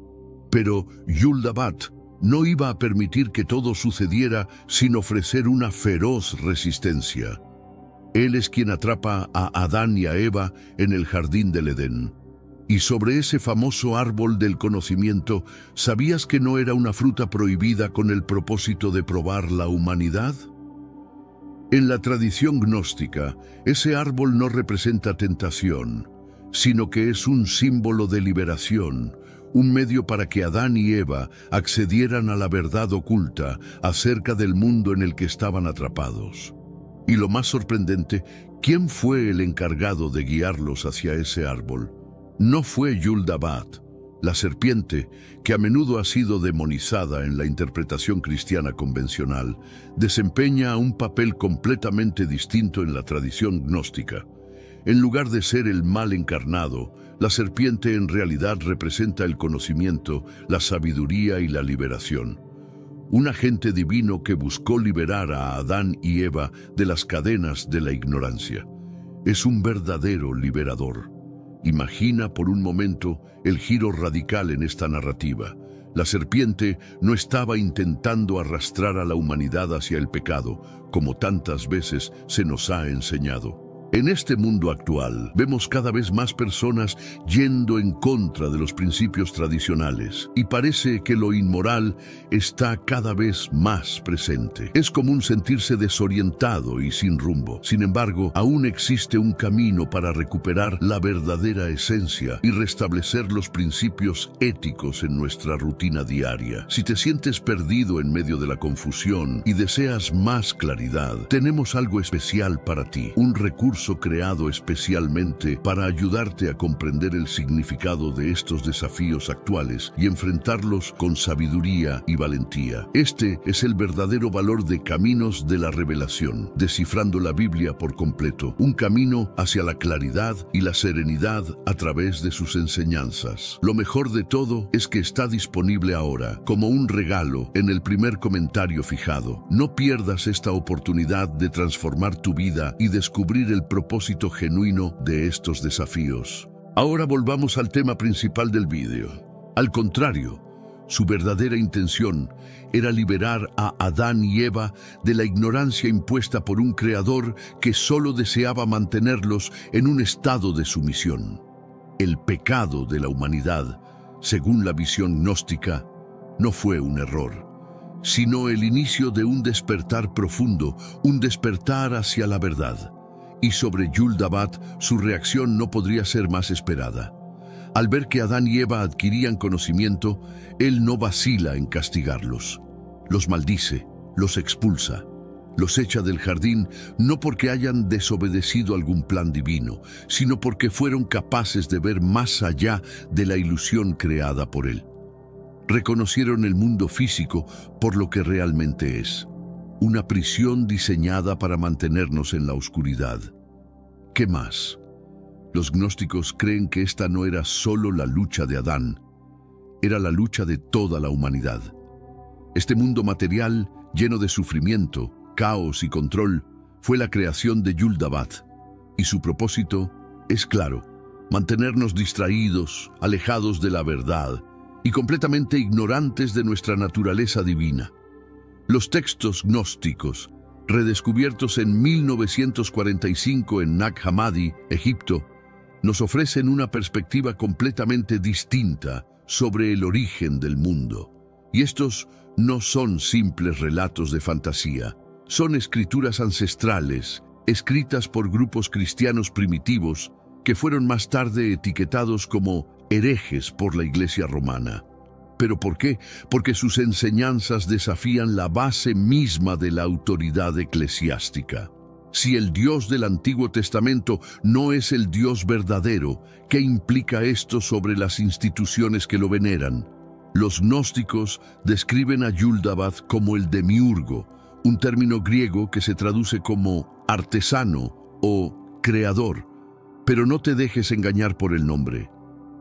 Speaker 1: Pero Yuldabath no iba a permitir que todo sucediera sin ofrecer una feroz resistencia. Él es quien atrapa a Adán y a Eva en el jardín del Edén. Y sobre ese famoso árbol del conocimiento, ¿sabías que no era una fruta prohibida con el propósito de probar la humanidad? En la tradición gnóstica, ese árbol no representa tentación, sino que es un símbolo de liberación, un medio para que Adán y Eva accedieran a la verdad oculta acerca del mundo en el que estaban atrapados. Y lo más sorprendente, ¿quién fue el encargado de guiarlos hacia ese árbol? No fue Yuldabath, la serpiente, que a menudo ha sido demonizada en la interpretación cristiana convencional, desempeña un papel completamente distinto en la tradición gnóstica. En lugar de ser el mal encarnado, la serpiente en realidad representa el conocimiento, la sabiduría y la liberación. Un agente divino que buscó liberar a Adán y Eva de las cadenas de la ignorancia. Es un verdadero liberador. Imagina por un momento el giro radical en esta narrativa. La serpiente no estaba intentando arrastrar a la humanidad hacia el pecado, como tantas veces se nos ha enseñado. En este mundo actual, vemos cada vez más personas yendo en contra de los principios tradicionales y parece que lo inmoral está cada vez más presente. Es común sentirse desorientado y sin rumbo. Sin embargo, aún existe un camino para recuperar la verdadera esencia y restablecer los principios éticos en nuestra rutina diaria. Si te sientes perdido en medio de la confusión y deseas más claridad, tenemos algo especial para ti, un recurso creado especialmente para ayudarte a comprender el significado de estos desafíos actuales y enfrentarlos con sabiduría y valentía. Este es el verdadero valor de Caminos de la Revelación, descifrando la Biblia por completo, un camino hacia la claridad y la serenidad a través de sus enseñanzas. Lo mejor de todo es que está disponible ahora, como un regalo, en el primer comentario fijado. No pierdas esta oportunidad de transformar tu vida y descubrir el propósito genuino de estos desafíos. Ahora volvamos al tema principal del vídeo. Al contrario, su verdadera intención era liberar a Adán y Eva de la ignorancia impuesta por un creador que solo deseaba mantenerlos en un estado de sumisión. El pecado de la humanidad, según la visión gnóstica, no fue un error, sino el inicio de un despertar profundo, un despertar hacia la verdad. Y sobre Yuldabath, su reacción no podría ser más esperada. Al ver que Adán y Eva adquirían conocimiento, él no vacila en castigarlos. Los maldice, los expulsa. Los echa del jardín no porque hayan desobedecido algún plan divino, sino porque fueron capaces de ver más allá de la ilusión creada por él. Reconocieron el mundo físico por lo que realmente es, una prisión diseñada para mantenernos en la oscuridad. ¿Qué más? Los gnósticos creen que esta no era solo la lucha de Adán, era la lucha de toda la humanidad. Este mundo material, lleno de sufrimiento, caos y control, fue la creación de Yul-dabat, y su propósito es claro: mantenernos distraídos, alejados de la verdad y completamente ignorantes de nuestra naturaleza divina. Los textos gnósticos, redescubiertos en 1945 en Nag Hammadi, Egipto, nos ofrecen una perspectiva completamente distinta sobre el origen del mundo. Y estos no son simples relatos de fantasía, son escrituras ancestrales, escritas por grupos cristianos primitivos que fueron más tarde etiquetados como herejes por la Iglesia romana. ¿Pero por qué? Porque sus enseñanzas desafían la base misma de la autoridad eclesiástica. Si el Dios del Antiguo Testamento no es el Dios verdadero, ¿qué implica esto sobre las instituciones que lo veneran? Los gnósticos describen a Yul-dabat como el demiurgo, un término griego que se traduce como artesano o creador. Pero no te dejes engañar por el nombre.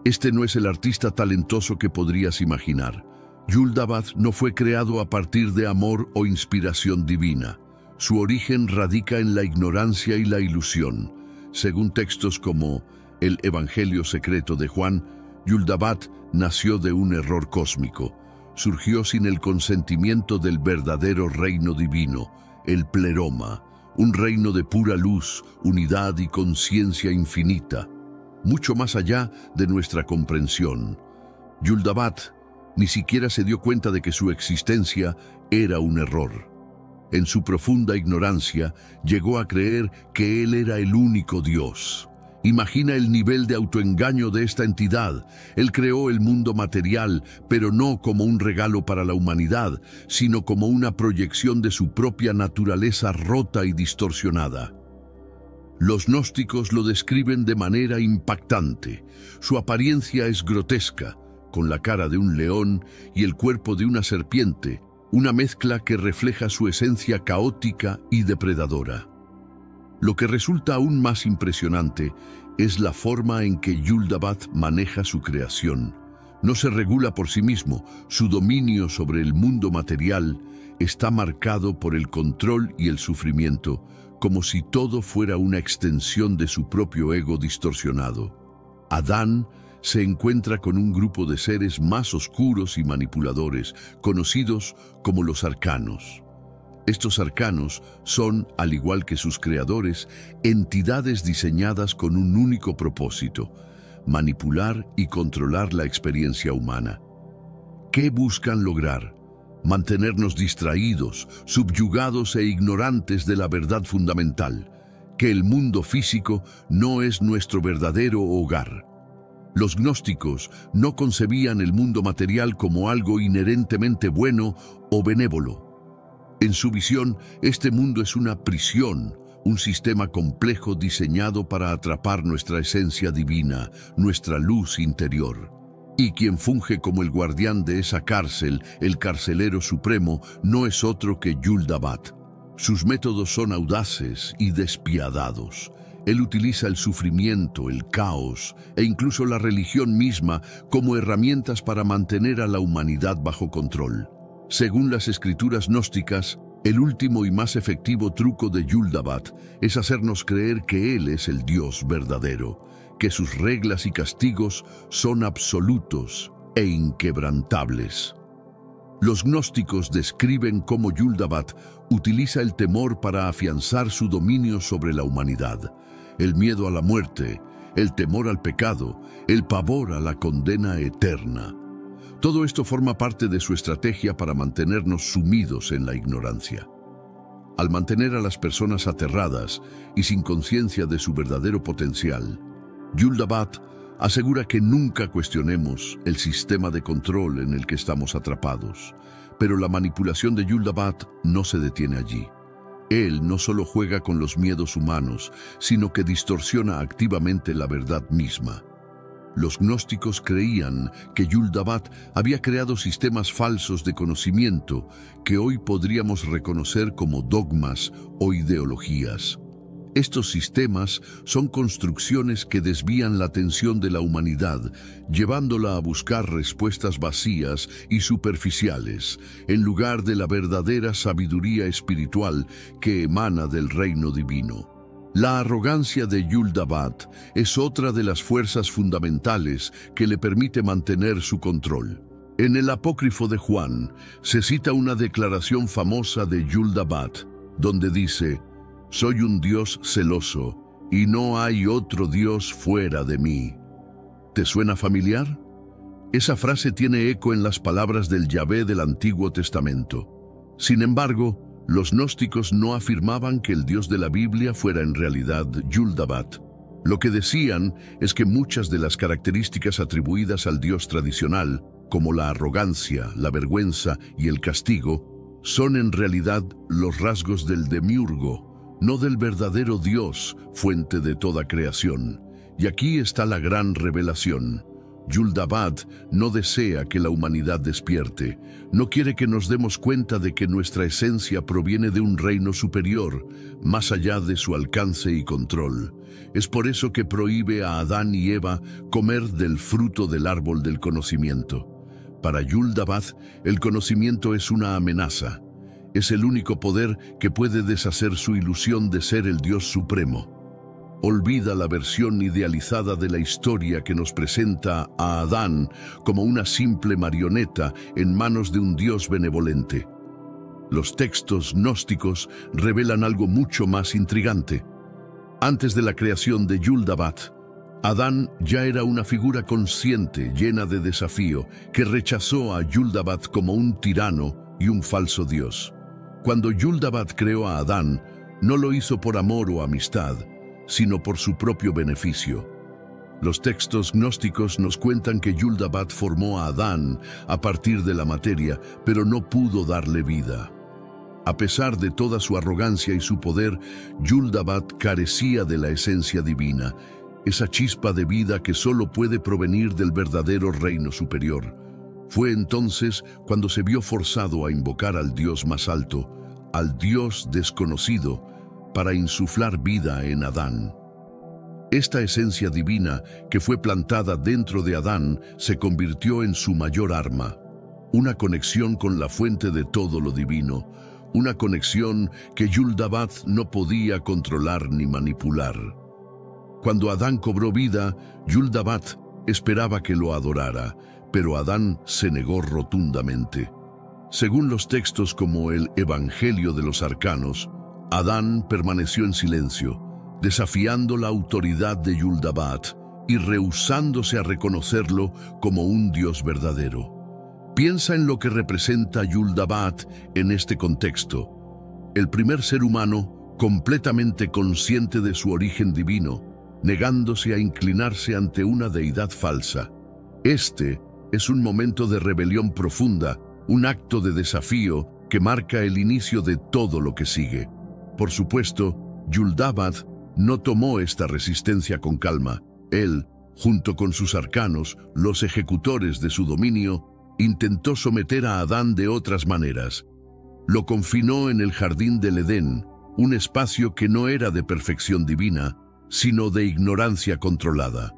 Speaker 1: Este no es el artista talentoso que podrías imaginar. Yul-dabat no fue creado a partir de amor o inspiración divina. Su origen radica en la ignorancia y la ilusión. Según textos como el Evangelio secreto de Juan, Yul-dabat nació de un error cósmico. Surgió sin el consentimiento del verdadero reino divino, el pleroma, un reino de pura luz, unidad y conciencia infinita, mucho más allá de nuestra comprensión. Yul-dabat ni siquiera se dio cuenta de que su existencia era un error. En su profunda ignorancia, llegó a creer que él era el único Dios. Imagina el nivel de autoengaño de esta entidad. Él creó el mundo material, pero no como un regalo para la humanidad, sino como una proyección de su propia naturaleza rota y distorsionada. Los gnósticos lo describen de manera impactante. Su apariencia es grotesca, con la cara de un león y el cuerpo de una serpiente, una mezcla que refleja su esencia caótica y depredadora. Lo que resulta aún más impresionante es la forma en que Yul-dabat maneja su creación. No se regula por sí mismo, su dominio sobre el mundo material está marcado por el control y el sufrimiento, como si todo fuera una extensión de su propio ego distorsionado. Adán se encuentra con un grupo de seres más oscuros y manipuladores, conocidos como los arcanos. Estos arcanos son, al igual que sus creadores, entidades diseñadas con un único propósito: manipular y controlar la experiencia humana. ¿Qué buscan lograr? Mantenernos distraídos, subyugados e ignorantes de la verdad fundamental, que el mundo físico no es nuestro verdadero hogar. Los gnósticos no concebían el mundo material como algo inherentemente bueno o benévolo. En su visión, este mundo es una prisión, un sistema complejo diseñado para atrapar nuestra esencia divina, nuestra luz interior. Y quien funge como el guardián de esa cárcel, el carcelero supremo, no es otro que Yul-dabat. Sus métodos son audaces y despiadados. Él utiliza el sufrimiento, el caos e incluso la religión misma como herramientas para mantener a la humanidad bajo control. Según las escrituras gnósticas, el último y más efectivo truco de Yul-dabat es hacernos creer que él es el Dios verdadero, que sus reglas y castigos son absolutos e inquebrantables. Los gnósticos describen cómo Yul-dabat utiliza el temor para afianzar su dominio sobre la humanidad, el miedo a la muerte, el temor al pecado, el pavor a la condena eterna. Todo esto forma parte de su estrategia para mantenernos sumidos en la ignorancia. Al mantener a las personas aterradas y sin conciencia de su verdadero potencial, Yul-dabat asegura que nunca cuestionemos el sistema de control en el que estamos atrapados. Pero la manipulación de Yul-dabat no se detiene allí. Él no solo juega con los miedos humanos, sino que distorsiona activamente la verdad misma. Los gnósticos creían que Yul-dabat había creado sistemas falsos de conocimiento que hoy podríamos reconocer como dogmas o ideologías. Estos sistemas son construcciones que desvían la atención de la humanidad, llevándola a buscar respuestas vacías y superficiales, en lugar de la verdadera sabiduría espiritual que emana del reino divino. La arrogancia de Yul-dabat es otra de las fuerzas fundamentales que le permite mantener su control. En el apócrifo de Juan se cita una declaración famosa de Yul-dabat, donde dice: «Soy un Dios celoso, y no hay otro Dios fuera de mí». ¿Te suena familiar? Esa frase tiene eco en las palabras del Yahvé del Antiguo Testamento. Sin embargo, los gnósticos no afirmaban que el Dios de la Biblia fuera en realidad Yul-dabat. Lo que decían es que muchas de las características atribuidas al Dios tradicional, como la arrogancia, la vergüenza y el castigo, son en realidad los rasgos del demiurgo, no del verdadero Dios, fuente de toda creación. Y aquí está la gran revelación. Yul-dabat no desea que la humanidad despierte, no quiere que nos demos cuenta de que nuestra esencia proviene de un reino superior, más allá de su alcance y control. Es por eso que prohíbe a Adán y Eva comer del fruto del árbol del conocimiento. Para Yul-dabat, el conocimiento es una amenaza. Es el único poder que puede deshacer su ilusión de ser el Dios supremo. Olvida la versión idealizada de la historia que nos presenta a Adán como una simple marioneta en manos de un Dios benevolente. Los textos gnósticos revelan algo mucho más intrigante. Antes de la creación de Yul-dabat, Adán ya era una figura consciente, llena de desafío, que rechazó a Yul-dabat como un tirano y un falso Dios. Cuando Yul-dabat creó a Adán, no lo hizo por amor o amistad, sino por su propio beneficio. Los textos gnósticos nos cuentan que Yul-dabat formó a Adán a partir de la materia, pero no pudo darle vida. A pesar de toda su arrogancia y su poder, Yul-dabat carecía de la esencia divina, esa chispa de vida que solo puede provenir del verdadero reino superior. Fue entonces cuando se vio forzado a invocar al Dios más alto, al Dios desconocido, para insuflar vida en Adán. Esta esencia divina que fue plantada dentro de Adán se convirtió en su mayor arma, una conexión con la fuente de todo lo divino, una conexión que Yul-dabat no podía controlar ni manipular. Cuando Adán cobró vida, Yul-dabat esperaba que lo adorara, pero Adán se negó rotundamente. Según los textos como el Evangelio de los Arcanos, Adán permaneció en silencio, desafiando la autoridad de Yul-dabat y rehusándose a reconocerlo como un Dios verdadero. Piensa en lo que representa Yul-dabat en este contexto. El primer ser humano completamente consciente de su origen divino, negándose a inclinarse ante una deidad falsa. Este es un momento de rebelión profunda, un acto de desafío que marca el inicio de todo lo que sigue. Por supuesto, Yul-dabat no tomó esta resistencia con calma. Él, junto con sus arcanos, los ejecutores de su dominio, intentó someter a Adán de otras maneras. Lo confinó en el jardín del Edén, un espacio que no era de perfección divina, sino de ignorancia controlada.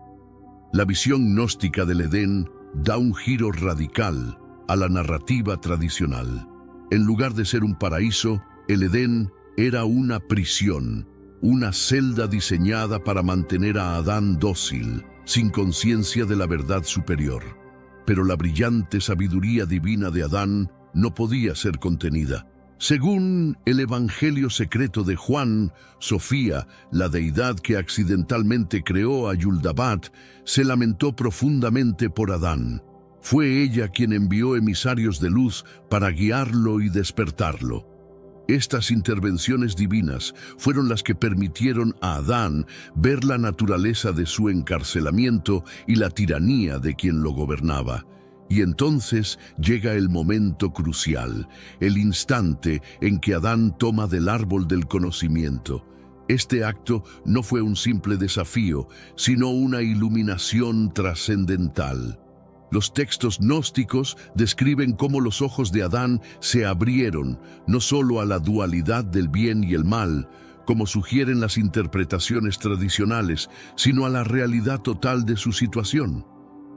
Speaker 1: La visión gnóstica del Edén da un giro radical a la narrativa tradicional. En lugar de ser un paraíso, el Edén era una prisión, una celda diseñada para mantener a Adán dócil, sin conciencia de la verdad superior. Pero la brillante sabiduría divina de Adán no podía ser contenida. Según el Evangelio secreto de Juan, Sofía, la deidad que accidentalmente creó a Yul-dabat, se lamentó profundamente por Adán. Fue ella quien envió emisarios de luz para guiarlo y despertarlo. Estas intervenciones divinas fueron las que permitieron a Adán ver la naturaleza de su encarcelamiento y la tiranía de quien lo gobernaba. Y entonces llega el momento crucial, el instante en que Adán toma del árbol del conocimiento. Este acto no fue un simple desafío, sino una iluminación trascendental. Los textos gnósticos describen cómo los ojos de Adán se abrieron, no solo a la dualidad del bien y el mal, como sugieren las interpretaciones tradicionales, sino a la realidad total de su situación.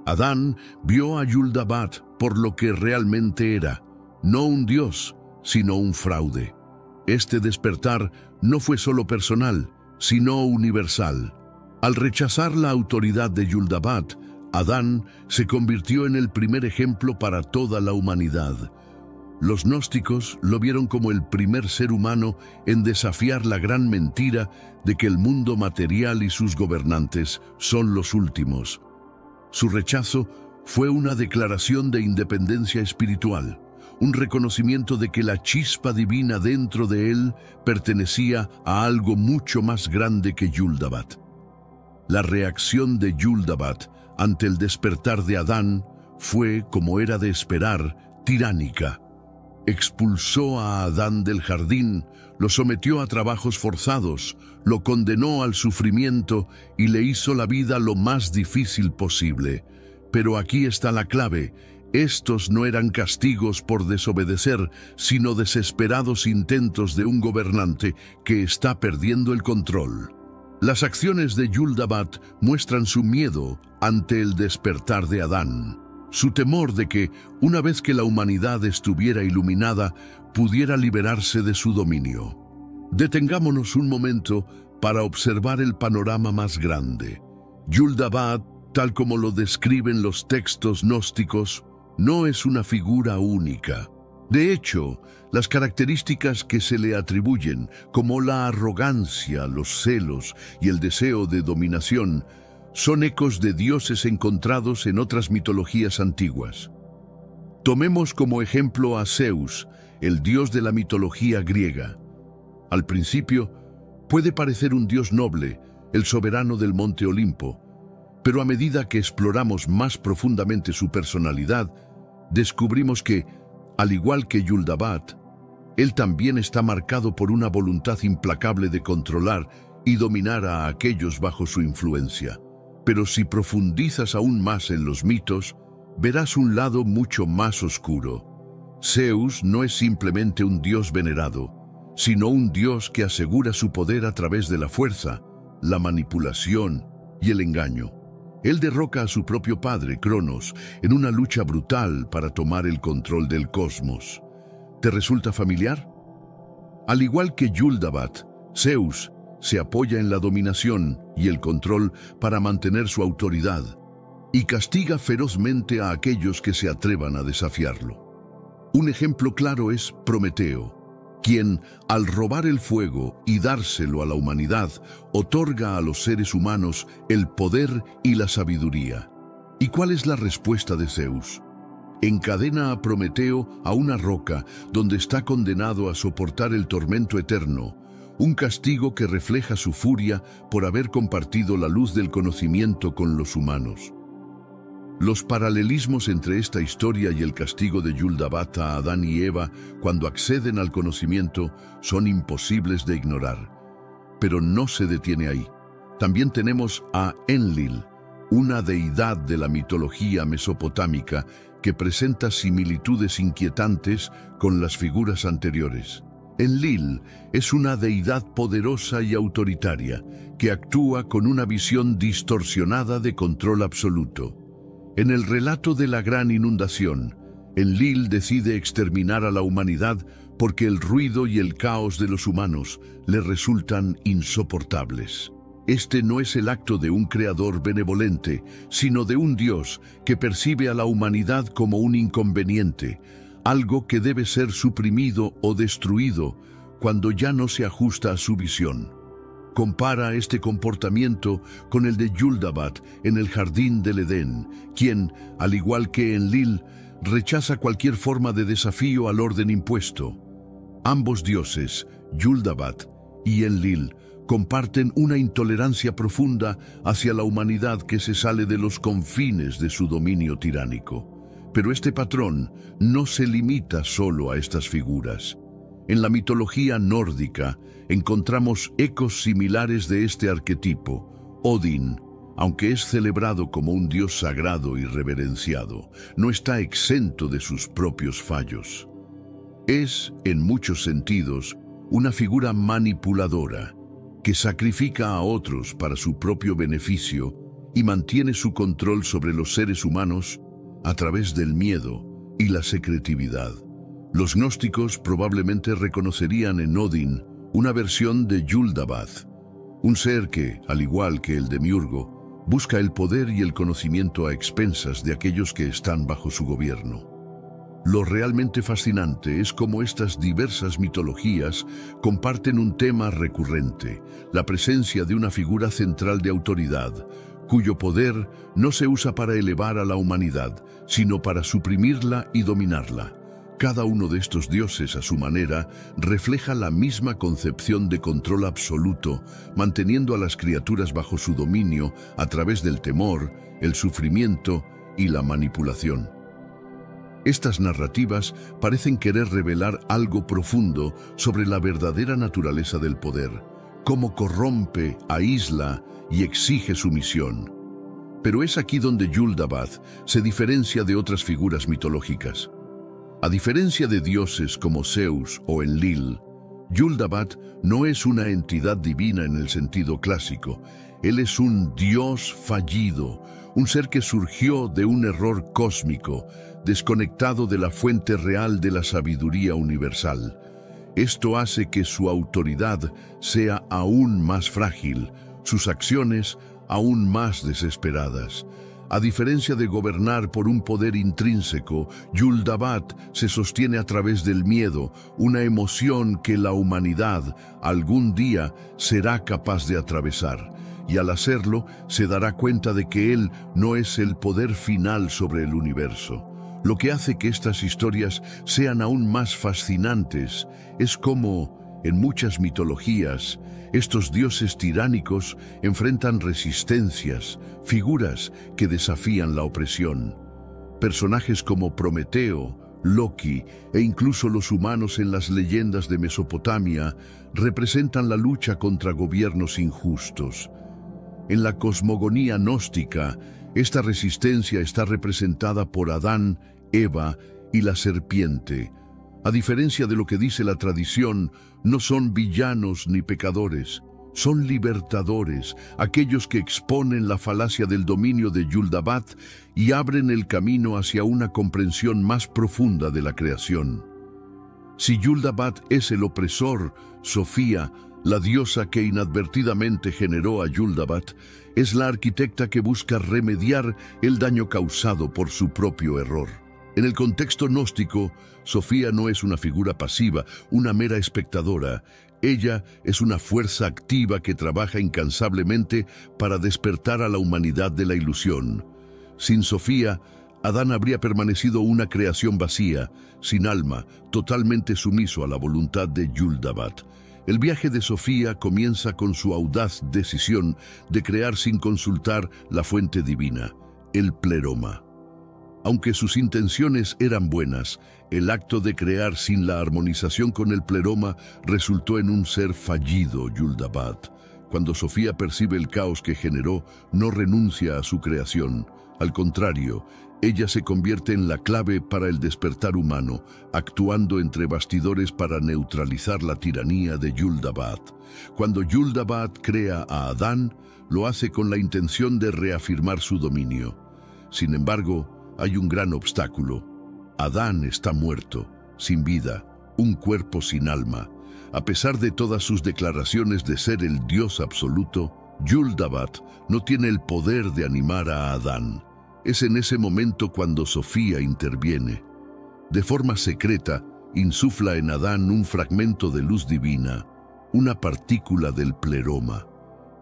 Speaker 1: Adán vio a Yuldabat por lo que realmente era, no un dios, sino un fraude. Este despertar no fue solo personal, sino universal. Al rechazar la autoridad de Yuldabat, Adán se convirtió en el primer ejemplo para toda la humanidad. Los gnósticos lo vieron como el primer ser humano en desafiar la gran mentira de que el mundo material y sus gobernantes son los últimos. Su rechazo fue una declaración de independencia espiritual, un reconocimiento de que la chispa divina dentro de él pertenecía a algo mucho más grande que Yuldabat. La reacción de Yuldabat ante el despertar de Adán fue, como era de esperar, tiránica. Expulsó a Adán del jardín, lo sometió a trabajos forzados, lo condenó al sufrimiento y le hizo la vida lo más difícil posible. Pero aquí está la clave: estos no eran castigos por desobedecer, sino desesperados intentos de un gobernante que está perdiendo el control. Las acciones de Yuldabat muestran su miedo ante el despertar de Adán. Su temor de que, una vez que la humanidad estuviera iluminada, pudiera liberarse de su dominio. Detengámonos un momento para observar el panorama más grande. Yuldabat, tal como lo describen los textos gnósticos, no es una figura única. De hecho, las características que se le atribuyen, como la arrogancia, los celos y el deseo de dominación, son ecos de dioses encontrados en otras mitologías antiguas. Tomemos como ejemplo a Zeus, el dios de la mitología griega. Al principio, puede parecer un dios noble, el soberano del monte Olimpo, pero a medida que exploramos más profundamente su personalidad, descubrimos que, al igual que Yuldabat, él también está marcado por una voluntad implacable de controlar y dominar a aquellos bajo su influencia. Pero si profundizas aún más en los mitos, verás un lado mucho más oscuro. Zeus no es simplemente un dios venerado, sino un dios que asegura su poder a través de la fuerza, la manipulación y el engaño. Él derroca a su propio padre, Cronos, en una lucha brutal para tomar el control del cosmos. ¿Te resulta familiar? Al igual que Yuldabat, Zeus se apoya en la dominación y el control para mantener su autoridad, y castiga ferozmente a aquellos que se atrevan a desafiarlo. Un ejemplo claro es Prometeo, quien, al robar el fuego y dárselo a la humanidad, otorga a los seres humanos el poder y la sabiduría. ¿Y cuál es la respuesta de Zeus? Encadena a Prometeo a una roca donde está condenado a soportar el tormento eterno, un castigo que refleja su furia por haber compartido la luz del conocimiento con los humanos. Los paralelismos entre esta historia y el castigo de Yuldabat a Adán y Eva cuando acceden al conocimiento son imposibles de ignorar. Pero no se detiene ahí. También tenemos a Enlil, una deidad de la mitología mesopotámica que presenta similitudes inquietantes con las figuras anteriores. Enlil es una deidad poderosa y autoritaria que actúa con una visión distorsionada de control absoluto. En el relato de la gran inundación, Enlil decide exterminar a la humanidad porque el ruido y el caos de los humanos le resultan insoportables. Este no es el acto de un creador benevolente, sino de un Dios que percibe a la humanidad como un inconveniente, algo que debe ser suprimido o destruido cuando ya no se ajusta a su visión. Compara este comportamiento con el de Yuldabat en el jardín del Edén, quien, al igual que Enlil, rechaza cualquier forma de desafío al orden impuesto. Ambos dioses, Yuldabat y Enlil, comparten una intolerancia profunda hacia la humanidad que se sale de los confines de su dominio tiránico. Pero este patrón no se limita solo a estas figuras. En la mitología nórdica encontramos ecos similares de este arquetipo. Odín, aunque es celebrado como un dios sagrado y reverenciado, no está exento de sus propios fallos. Es, en muchos sentidos, una figura manipuladora que sacrifica a otros para su propio beneficio y mantiene su control sobre los seres humanos a través del miedo y la secretividad. Los gnósticos probablemente reconocerían en Odín una versión de Yul-dabaoth, un ser que, al igual que el demiurgo, busca el poder y el conocimiento a expensas de aquellos que están bajo su gobierno. Lo realmente fascinante es cómo estas diversas mitologías comparten un tema recurrente, la presencia de una figura central de autoridad, cuyo poder no se usa para elevar a la humanidad, sino para suprimirla y dominarla. Cada uno de estos dioses, a su manera, refleja la misma concepción de control absoluto, manteniendo a las criaturas bajo su dominio a través del temor, el sufrimiento y la manipulación. Estas narrativas parecen querer revelar algo profundo sobre la verdadera naturaleza del poder, cómo corrompe, aísla y exige sumisión. Pero es aquí donde Yul-dabaoth se diferencia de otras figuras mitológicas. A diferencia de dioses como Zeus o Enlil, Yul-dabaoth no es una entidad divina en el sentido clásico. Él es un dios fallido, un ser que surgió de un error cósmico, desconectado de la fuente real de la sabiduría universal. Esto hace que su autoridad sea aún más frágil, sus acciones aún más desesperadas. A diferencia de gobernar por un poder intrínseco, Yul-dabaoth se sostiene a través del miedo, una emoción que la humanidad algún día será capaz de atravesar. Y al hacerlo, se dará cuenta de que él no es el poder final sobre el universo. Lo que hace que estas historias sean aún más fascinantes es cómo, en muchas mitologías, estos dioses tiránicos enfrentan resistencias, figuras que desafían la opresión. Personajes como Prometeo, Loki e incluso los humanos en las leyendas de Mesopotamia representan la lucha contra gobiernos injustos. En la cosmogonía gnóstica, esta resistencia está representada por Adán, Eva y la serpiente. A diferencia de lo que dice la tradición, no son villanos ni pecadores, son libertadores, aquellos que exponen la falacia del dominio de Yul-dabaoth y abren el camino hacia una comprensión más profunda de la creación. Si Yul-dabaoth es el opresor, Sofía, la diosa que inadvertidamente generó a Yul-dabaoth, es la arquitecta que busca remediar el daño causado por su propio error. En el contexto gnóstico, Sofía no es una figura pasiva, una mera espectadora. Ella es una fuerza activa que trabaja incansablemente para despertar a la humanidad de la ilusión. Sin Sofía, Adán habría permanecido una creación vacía, sin alma, totalmente sumiso a la voluntad de Yul-dabaoth. El viaje de Sofía comienza con su audaz decisión de crear sin consultar la fuente divina, el pleroma. Aunque sus intenciones eran buenas, el acto de crear sin la armonización con el pleroma resultó en un ser fallido, Yul-dabaoth. Cuando Sofía percibe el caos que generó, no renuncia a su creación. Al contrario, ella se convierte en la clave para el despertar humano, actuando entre bastidores para neutralizar la tiranía de Yul-dabaoth. Cuando Yul-dabaoth crea a Adán, lo hace con la intención de reafirmar su dominio. Sin embargo, hay un gran obstáculo. Adán está muerto, sin vida, un cuerpo sin alma. A pesar de todas sus declaraciones de ser el Dios absoluto, Yul-dabaoth no tiene el poder de animar a Adán. Es en ese momento cuando Sofía interviene. De forma secreta, insufla en Adán un fragmento de luz divina, una partícula del pleroma.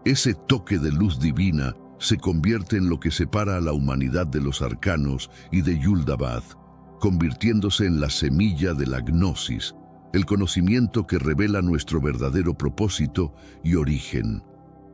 Speaker 1: Ese toque de luz divina se convierte en lo que separa a la humanidad de los arcanos y de Yul-dabaoth, convirtiéndose en la semilla de la gnosis, el conocimiento que revela nuestro verdadero propósito y origen.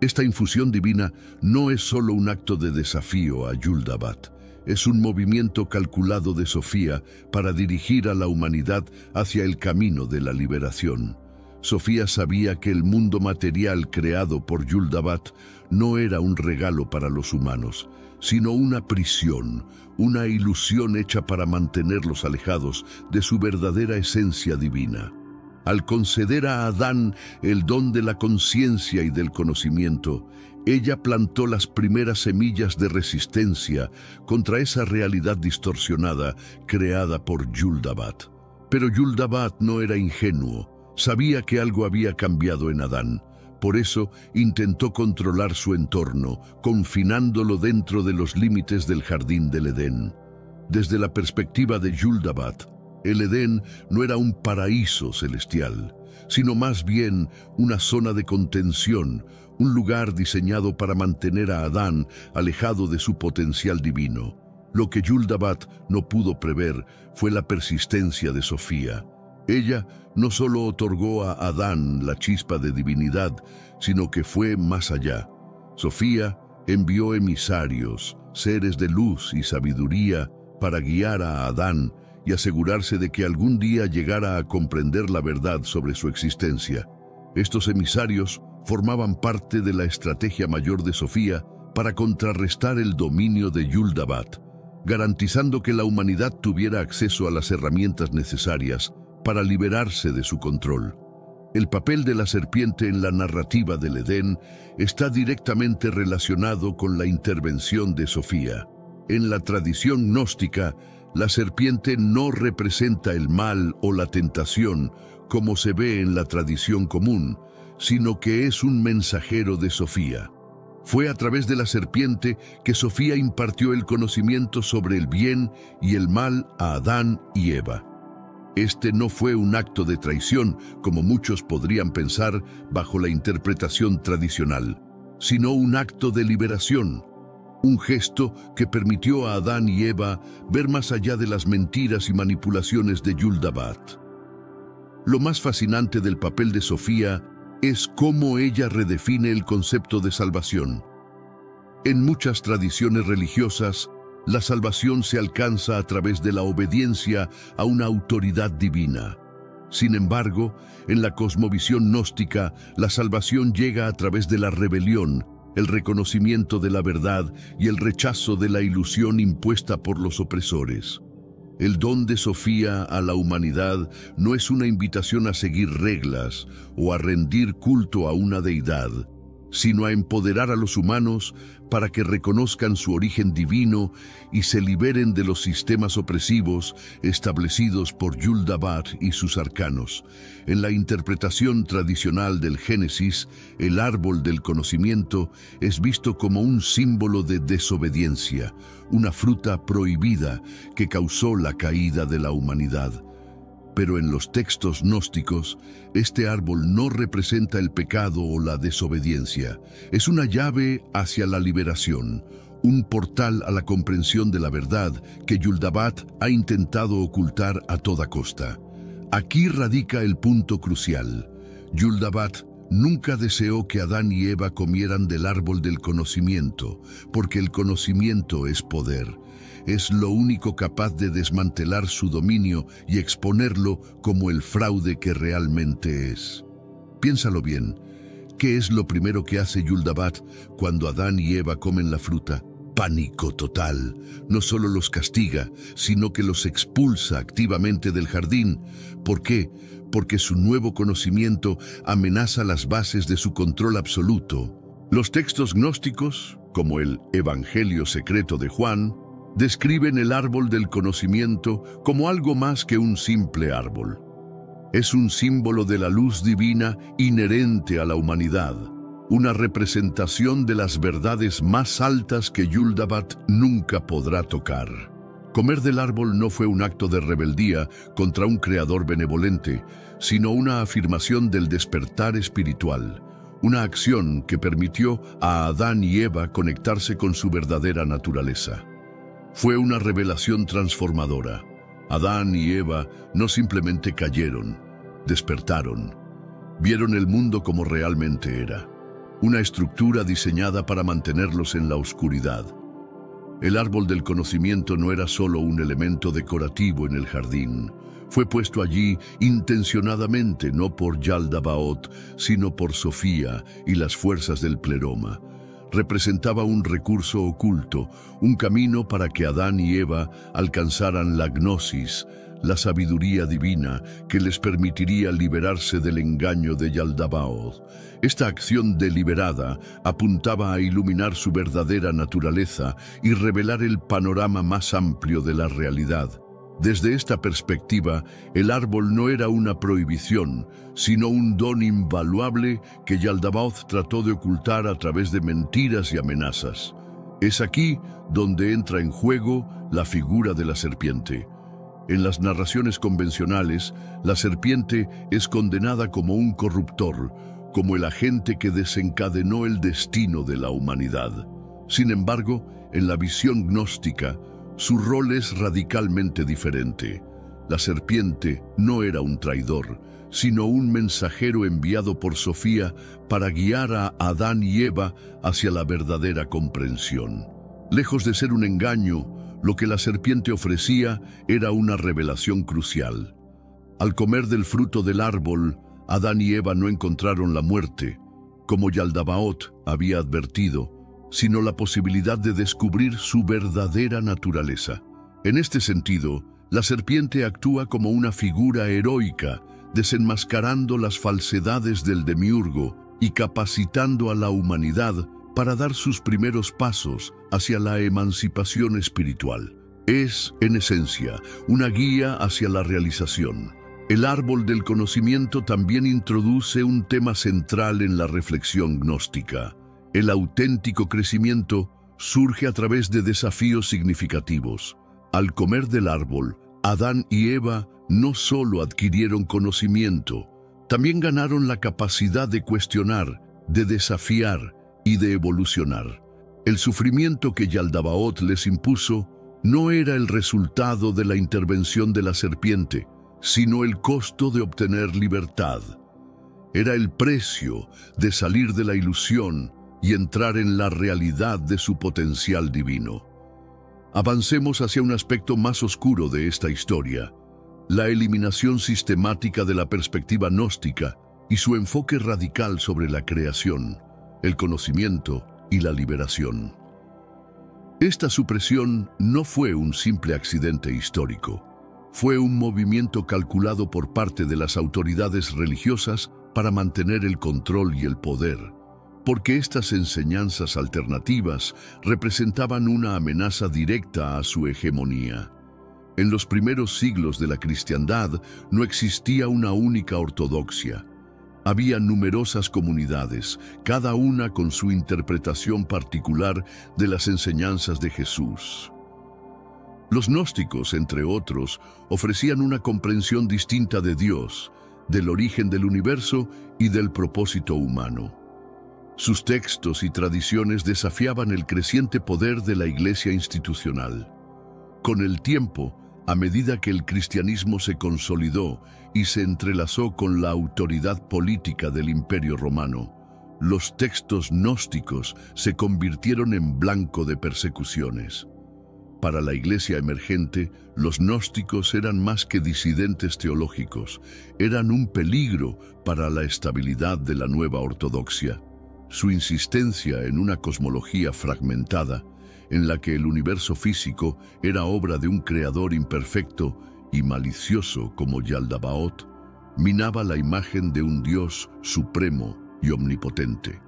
Speaker 1: Esta infusión divina no es solo un acto de desafío a Yul-dabaoth, es un movimiento calculado de Sofía para dirigir a la humanidad hacia el camino de la liberación. Sofía sabía que el mundo material creado por Yuldabat no era un regalo para los humanos, sino una prisión, una ilusión hecha para mantenerlos alejados de su verdadera esencia divina. Al conceder a Adán el don de la conciencia y del conocimiento, ella plantó las primeras semillas de resistencia contra esa realidad distorsionada creada por Yuldabat. Pero Yuldabat no era ingenuo, sabía que algo había cambiado en Adán. Por eso intentó controlar su entorno, confinándolo dentro de los límites del jardín del Edén. Desde la perspectiva de Yuldabat, el Edén no era un paraíso celestial, sino más bien una zona de contención, un lugar diseñado para mantener a Adán alejado de su potencial divino. Lo que Yuldabat no pudo prever fue la persistencia de Sofía. Ella no solo otorgó a Adán la chispa de divinidad, sino que fue más allá. Sofía envió emisarios, seres de luz y sabiduría, para guiar a Adán y asegurarse de que algún día llegara a comprender la verdad sobre su existencia. Estos emisarios formaban parte de la estrategia mayor de Sofía para contrarrestar el dominio de Yuldabat, garantizando que la humanidad tuviera acceso a las herramientas necesarias para liberarse de su control. El papel de la serpiente en la narrativa del Edén está directamente relacionado con la intervención de Sofía. En la tradición gnóstica, la serpiente no representa el mal o la tentación, como se ve en la tradición común, sino que es un mensajero de Sofía. Fue a través de la serpiente que Sofía impartió el conocimiento sobre el bien y el mal a Adán y Eva. Este no fue un acto de traición, como muchos podrían pensar bajo la interpretación tradicional, sino un acto de liberación, un gesto que permitió a Adán y Eva ver más allá de las mentiras y manipulaciones de Yuldabat. Lo más fascinante del papel de Sofía es cómo ella redefine el concepto de salvación. En muchas tradiciones religiosas, la salvación se alcanza a través de la obediencia a una autoridad divina. Sin embargo, en la cosmovisión gnóstica, la salvación llega a través de la rebelión, el reconocimiento de la verdad y el rechazo de la ilusión impuesta por los opresores. El don de Sofía a la humanidad no es una invitación a seguir reglas o a rendir culto a una deidad, sino a empoderar a los humanos para que reconozcan su origen divino y se liberen de los sistemas opresivos establecidos por Yuldabat y sus arcanos. En la interpretación tradicional del Génesis, el árbol del conocimiento es visto como un símbolo de desobediencia, una fruta prohibida que causó la caída de la humanidad. Pero en los textos gnósticos, este árbol no representa el pecado o la desobediencia. Es una llave hacia la liberación, un portal a la comprensión de la verdad que Yuldabat ha intentado ocultar a toda costa. Aquí radica el punto crucial. Yuldabat nunca deseó que Adán y Eva comieran del árbol del conocimiento, porque el conocimiento es poder. Es lo único capaz de desmantelar su dominio y exponerlo como el fraude que realmente es. Piénsalo bien, ¿qué es lo primero que hace Yuldabat cuando Adán y Eva comen la fruta? Pánico total. No solo los castiga, sino que los expulsa activamente del jardín. ¿Por qué? Porque su nuevo conocimiento amenaza las bases de su control absoluto. Los textos gnósticos, como el Evangelio secreto de Juan, describen el árbol del conocimiento como algo más que un simple árbol. Es un símbolo de la luz divina inherente a la humanidad, una representación de las verdades más altas que Yuldabat nunca podrá tocar. Comer del árbol no fue un acto de rebeldía contra un creador benevolente, sino una afirmación del despertar espiritual, una acción que permitió a Adán y Eva conectarse con su verdadera naturaleza. Fue una revelación transformadora. Adán y Eva no simplemente cayeron, despertaron. Vieron el mundo como realmente era, una estructura diseñada para mantenerlos en la oscuridad. El árbol del conocimiento no era solo un elemento decorativo en el jardín. Fue puesto allí intencionadamente no por Yaldabaoth, sino por Sofía y las fuerzas del pleroma. Representaba un recurso oculto, un camino para que Adán y Eva alcanzaran la gnosis, la sabiduría divina que les permitiría liberarse del engaño de Yaldabaoth. Esta acción deliberada apuntaba a iluminar su verdadera naturaleza y revelar el panorama más amplio de la realidad. Desde esta perspectiva, el árbol no era una prohibición, sino un don invaluable que Yaldabaoth trató de ocultar a través de mentiras y amenazas. Es aquí donde entra en juego la figura de la serpiente. En las narraciones convencionales, la serpiente es condenada como un corruptor, como el agente que desencadenó el destino de la humanidad. Sin embargo, en la visión gnóstica, su rol es radicalmente diferente. La serpiente no era un traidor, sino un mensajero enviado por Sofía para guiar a Adán y Eva hacia la verdadera comprensión. Lejos de ser un engaño, lo que la serpiente ofrecía era una revelación crucial. Al comer del fruto del árbol, Adán y Eva no encontraron la muerte, como Yaldabaoth había advertido, sino la posibilidad de descubrir su verdadera naturaleza. En este sentido, la serpiente actúa como una figura heroica, desenmascarando las falsedades del demiurgo y capacitando a la humanidad para dar sus primeros pasos hacia la emancipación espiritual. Es, en esencia, una guía hacia la realización. El árbol del conocimiento también introduce un tema central en la reflexión gnóstica. El auténtico crecimiento surge a través de desafíos significativos. Al comer del árbol, Adán y Eva no solo adquirieron conocimiento, también ganaron la capacidad de cuestionar, de desafiar y de evolucionar. El sufrimiento que Yaldabaoth les impuso no era el resultado de la intervención de la serpiente, sino el costo de obtener libertad. Era el precio de salir de la ilusión y entrar en la realidad de su potencial divino. Avancemos hacia un aspecto más oscuro de esta historia, la eliminación sistemática de la perspectiva gnóstica y su enfoque radical sobre la creación, el conocimiento y la liberación. Esta supresión no fue un simple accidente histórico, fue un movimiento calculado por parte de las autoridades religiosas para mantener el control y el poder, porque estas enseñanzas alternativas representaban una amenaza directa a su hegemonía. En los primeros siglos de la cristiandad no existía una única ortodoxia. Había numerosas comunidades, cada una con su interpretación particular de las enseñanzas de Jesús. Los gnósticos, entre otros, ofrecían una comprensión distinta de Dios, del origen del universo y del propósito humano. Sus textos y tradiciones desafiaban el creciente poder de la Iglesia institucional. Con el tiempo, a medida que el cristianismo se consolidó y se entrelazó con la autoridad política del Imperio Romano, los textos gnósticos se convirtieron en blanco de persecuciones. Para la Iglesia emergente, los gnósticos eran más que disidentes teológicos, eran un peligro para la estabilidad de la nueva ortodoxia. Su insistencia en una cosmología fragmentada, en la que el universo físico era obra de un creador imperfecto y malicioso como Yaldabaoth, minaba la imagen de un Dios supremo y omnipotente.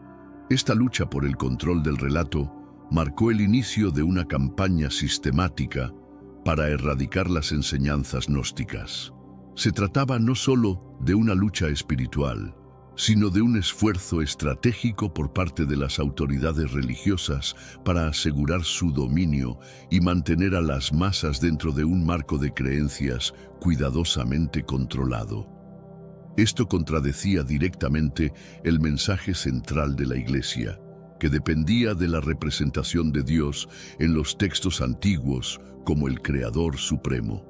Speaker 1: Esta lucha por el control del relato marcó el inicio de una campaña sistemática para erradicar las enseñanzas gnósticas. Se trataba no solo de una lucha espiritual, sino de un esfuerzo estratégico por parte de las autoridades religiosas para asegurar su dominio y mantener a las masas dentro de un marco de creencias cuidadosamente controlado. Esto contradecía directamente el mensaje central de la Iglesia, que dependía de la representación de Dios en los textos antiguos como el Creador Supremo.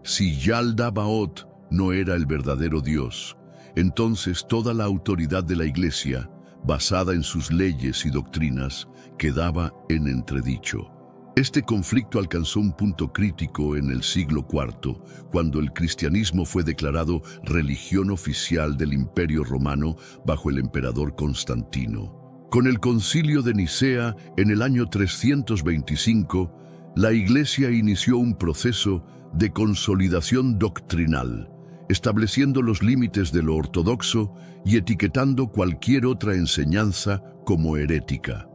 Speaker 1: Si Yaldabaoth no era el verdadero Dios, entonces toda la autoridad de la Iglesia, basada en sus leyes y doctrinas, quedaba en entredicho. Este conflicto alcanzó un punto crítico en el siglo IV, cuando el cristianismo fue declarado religión oficial del Imperio Romano bajo el emperador Constantino. Con el Concilio de Nicea, en el año 325, la Iglesia inició un proceso de consolidación doctrinal, estableciendo los límites de lo ortodoxo y etiquetando cualquier otra enseñanza como herética.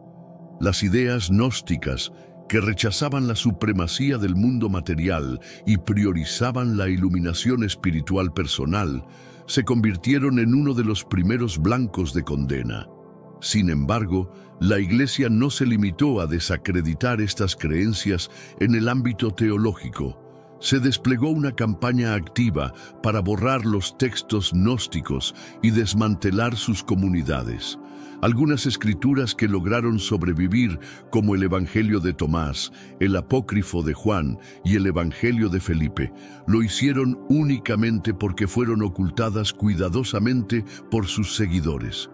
Speaker 1: Las ideas gnósticas, que rechazaban la supremacía del mundo material y priorizaban la iluminación espiritual personal, se convirtieron en uno de los primeros blancos de condena. Sin embargo, la Iglesia no se limitó a desacreditar estas creencias en el ámbito teológico. Se desplegó una campaña activa para borrar los textos gnósticos y desmantelar sus comunidades. Algunas escrituras que lograron sobrevivir, como el Evangelio de Tomás, el Apócrifo de Juan y el Evangelio de Felipe, lo hicieron únicamente porque fueron ocultadas cuidadosamente por sus seguidores.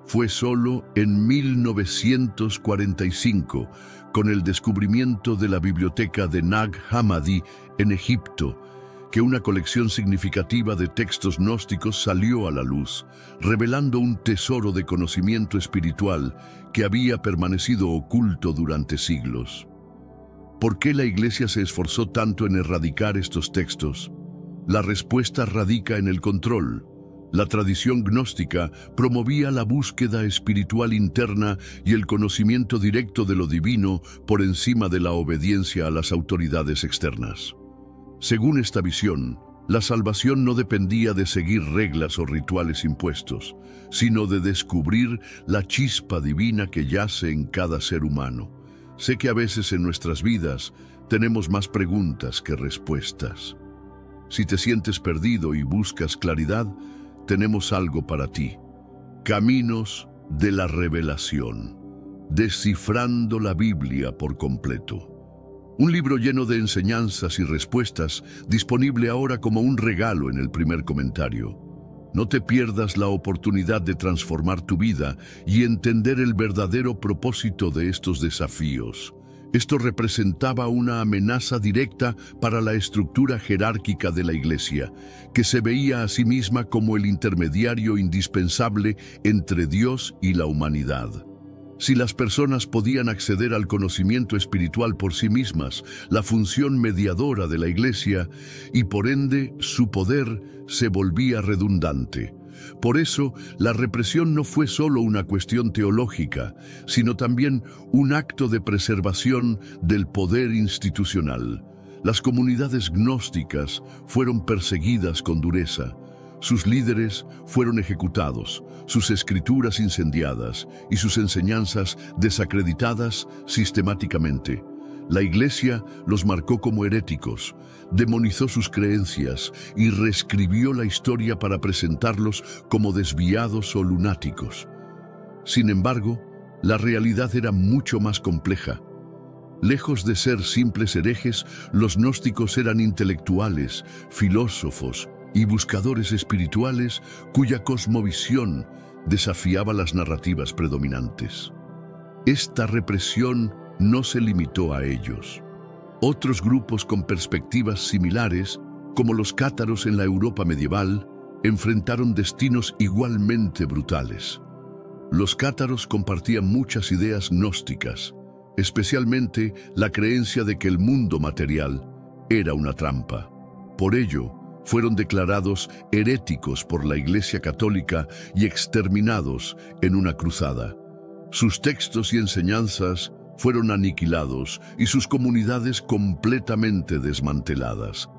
Speaker 1: Fue solo en 1945, con el descubrimiento de la biblioteca de Nag Hammadi en Egipto, que una colección significativa de textos gnósticos salió a la luz, revelando un tesoro de conocimiento espiritual que había permanecido oculto durante siglos. ¿Por qué la Iglesia se esforzó tanto en erradicar estos textos? La respuesta radica en el control. La tradición gnóstica promovía la búsqueda espiritual interna y el conocimiento directo de lo divino por encima de la obediencia a las autoridades externas. Según esta visión, la salvación no dependía de seguir reglas o rituales impuestos, sino de descubrir la chispa divina que yace en cada ser humano. Sé que a veces en nuestras vidas tenemos más preguntas que respuestas. Si te sientes perdido y buscas claridad, tenemos algo para ti. Caminos de la Revelación. Descifrando la Biblia por completo. Un libro lleno de enseñanzas y respuestas, disponible ahora como un regalo en el primer comentario. No te pierdas la oportunidad de transformar tu vida y entender el verdadero propósito de estos desafíos. Esto representaba una amenaza directa para la estructura jerárquica de la Iglesia, que se veía a sí misma como el intermediario indispensable entre Dios y la humanidad. Si las personas podían acceder al conocimiento espiritual por sí mismas, la función mediadora de la Iglesia, y por ende su poder, se volvía redundante. Por eso, la represión no fue solo una cuestión teológica, sino también un acto de preservación del poder institucional. Las comunidades gnósticas fueron perseguidas con dureza. Sus líderes fueron ejecutados, sus escrituras incendiadas y sus enseñanzas desacreditadas sistemáticamente. La Iglesia los marcó como heréticos, demonizó sus creencias y reescribió la historia para presentarlos como desviados o lunáticos. Sin embargo, la realidad era mucho más compleja. Lejos de ser simples herejes, los gnósticos eran intelectuales, filósofos y buscadores espirituales cuya cosmovisión desafiaba las narrativas predominantes. Esta represión no se limitó a ellos. Otros grupos con perspectivas similares, como los cátaros en la Europa medieval, enfrentaron destinos igualmente brutales. Los cátaros compartían muchas ideas gnósticas, especialmente la creencia de que el mundo material era una trampa. Por ello, fueron declarados heréticos por la Iglesia Católica y exterminados en una cruzada. Sus textos y enseñanzas fueron aniquilados y sus comunidades completamente desmanteladas.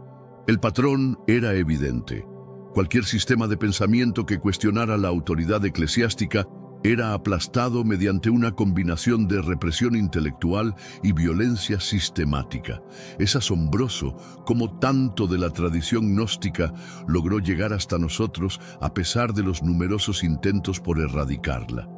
Speaker 1: El patrón era evidente. Cualquier sistema de pensamiento que cuestionara la autoridad eclesiástica era aplastado mediante una combinación de represión intelectual y violencia sistemática. Es asombroso cómo tanto de la tradición gnóstica logró llegar hasta nosotros a pesar de los numerosos intentos por erradicarla.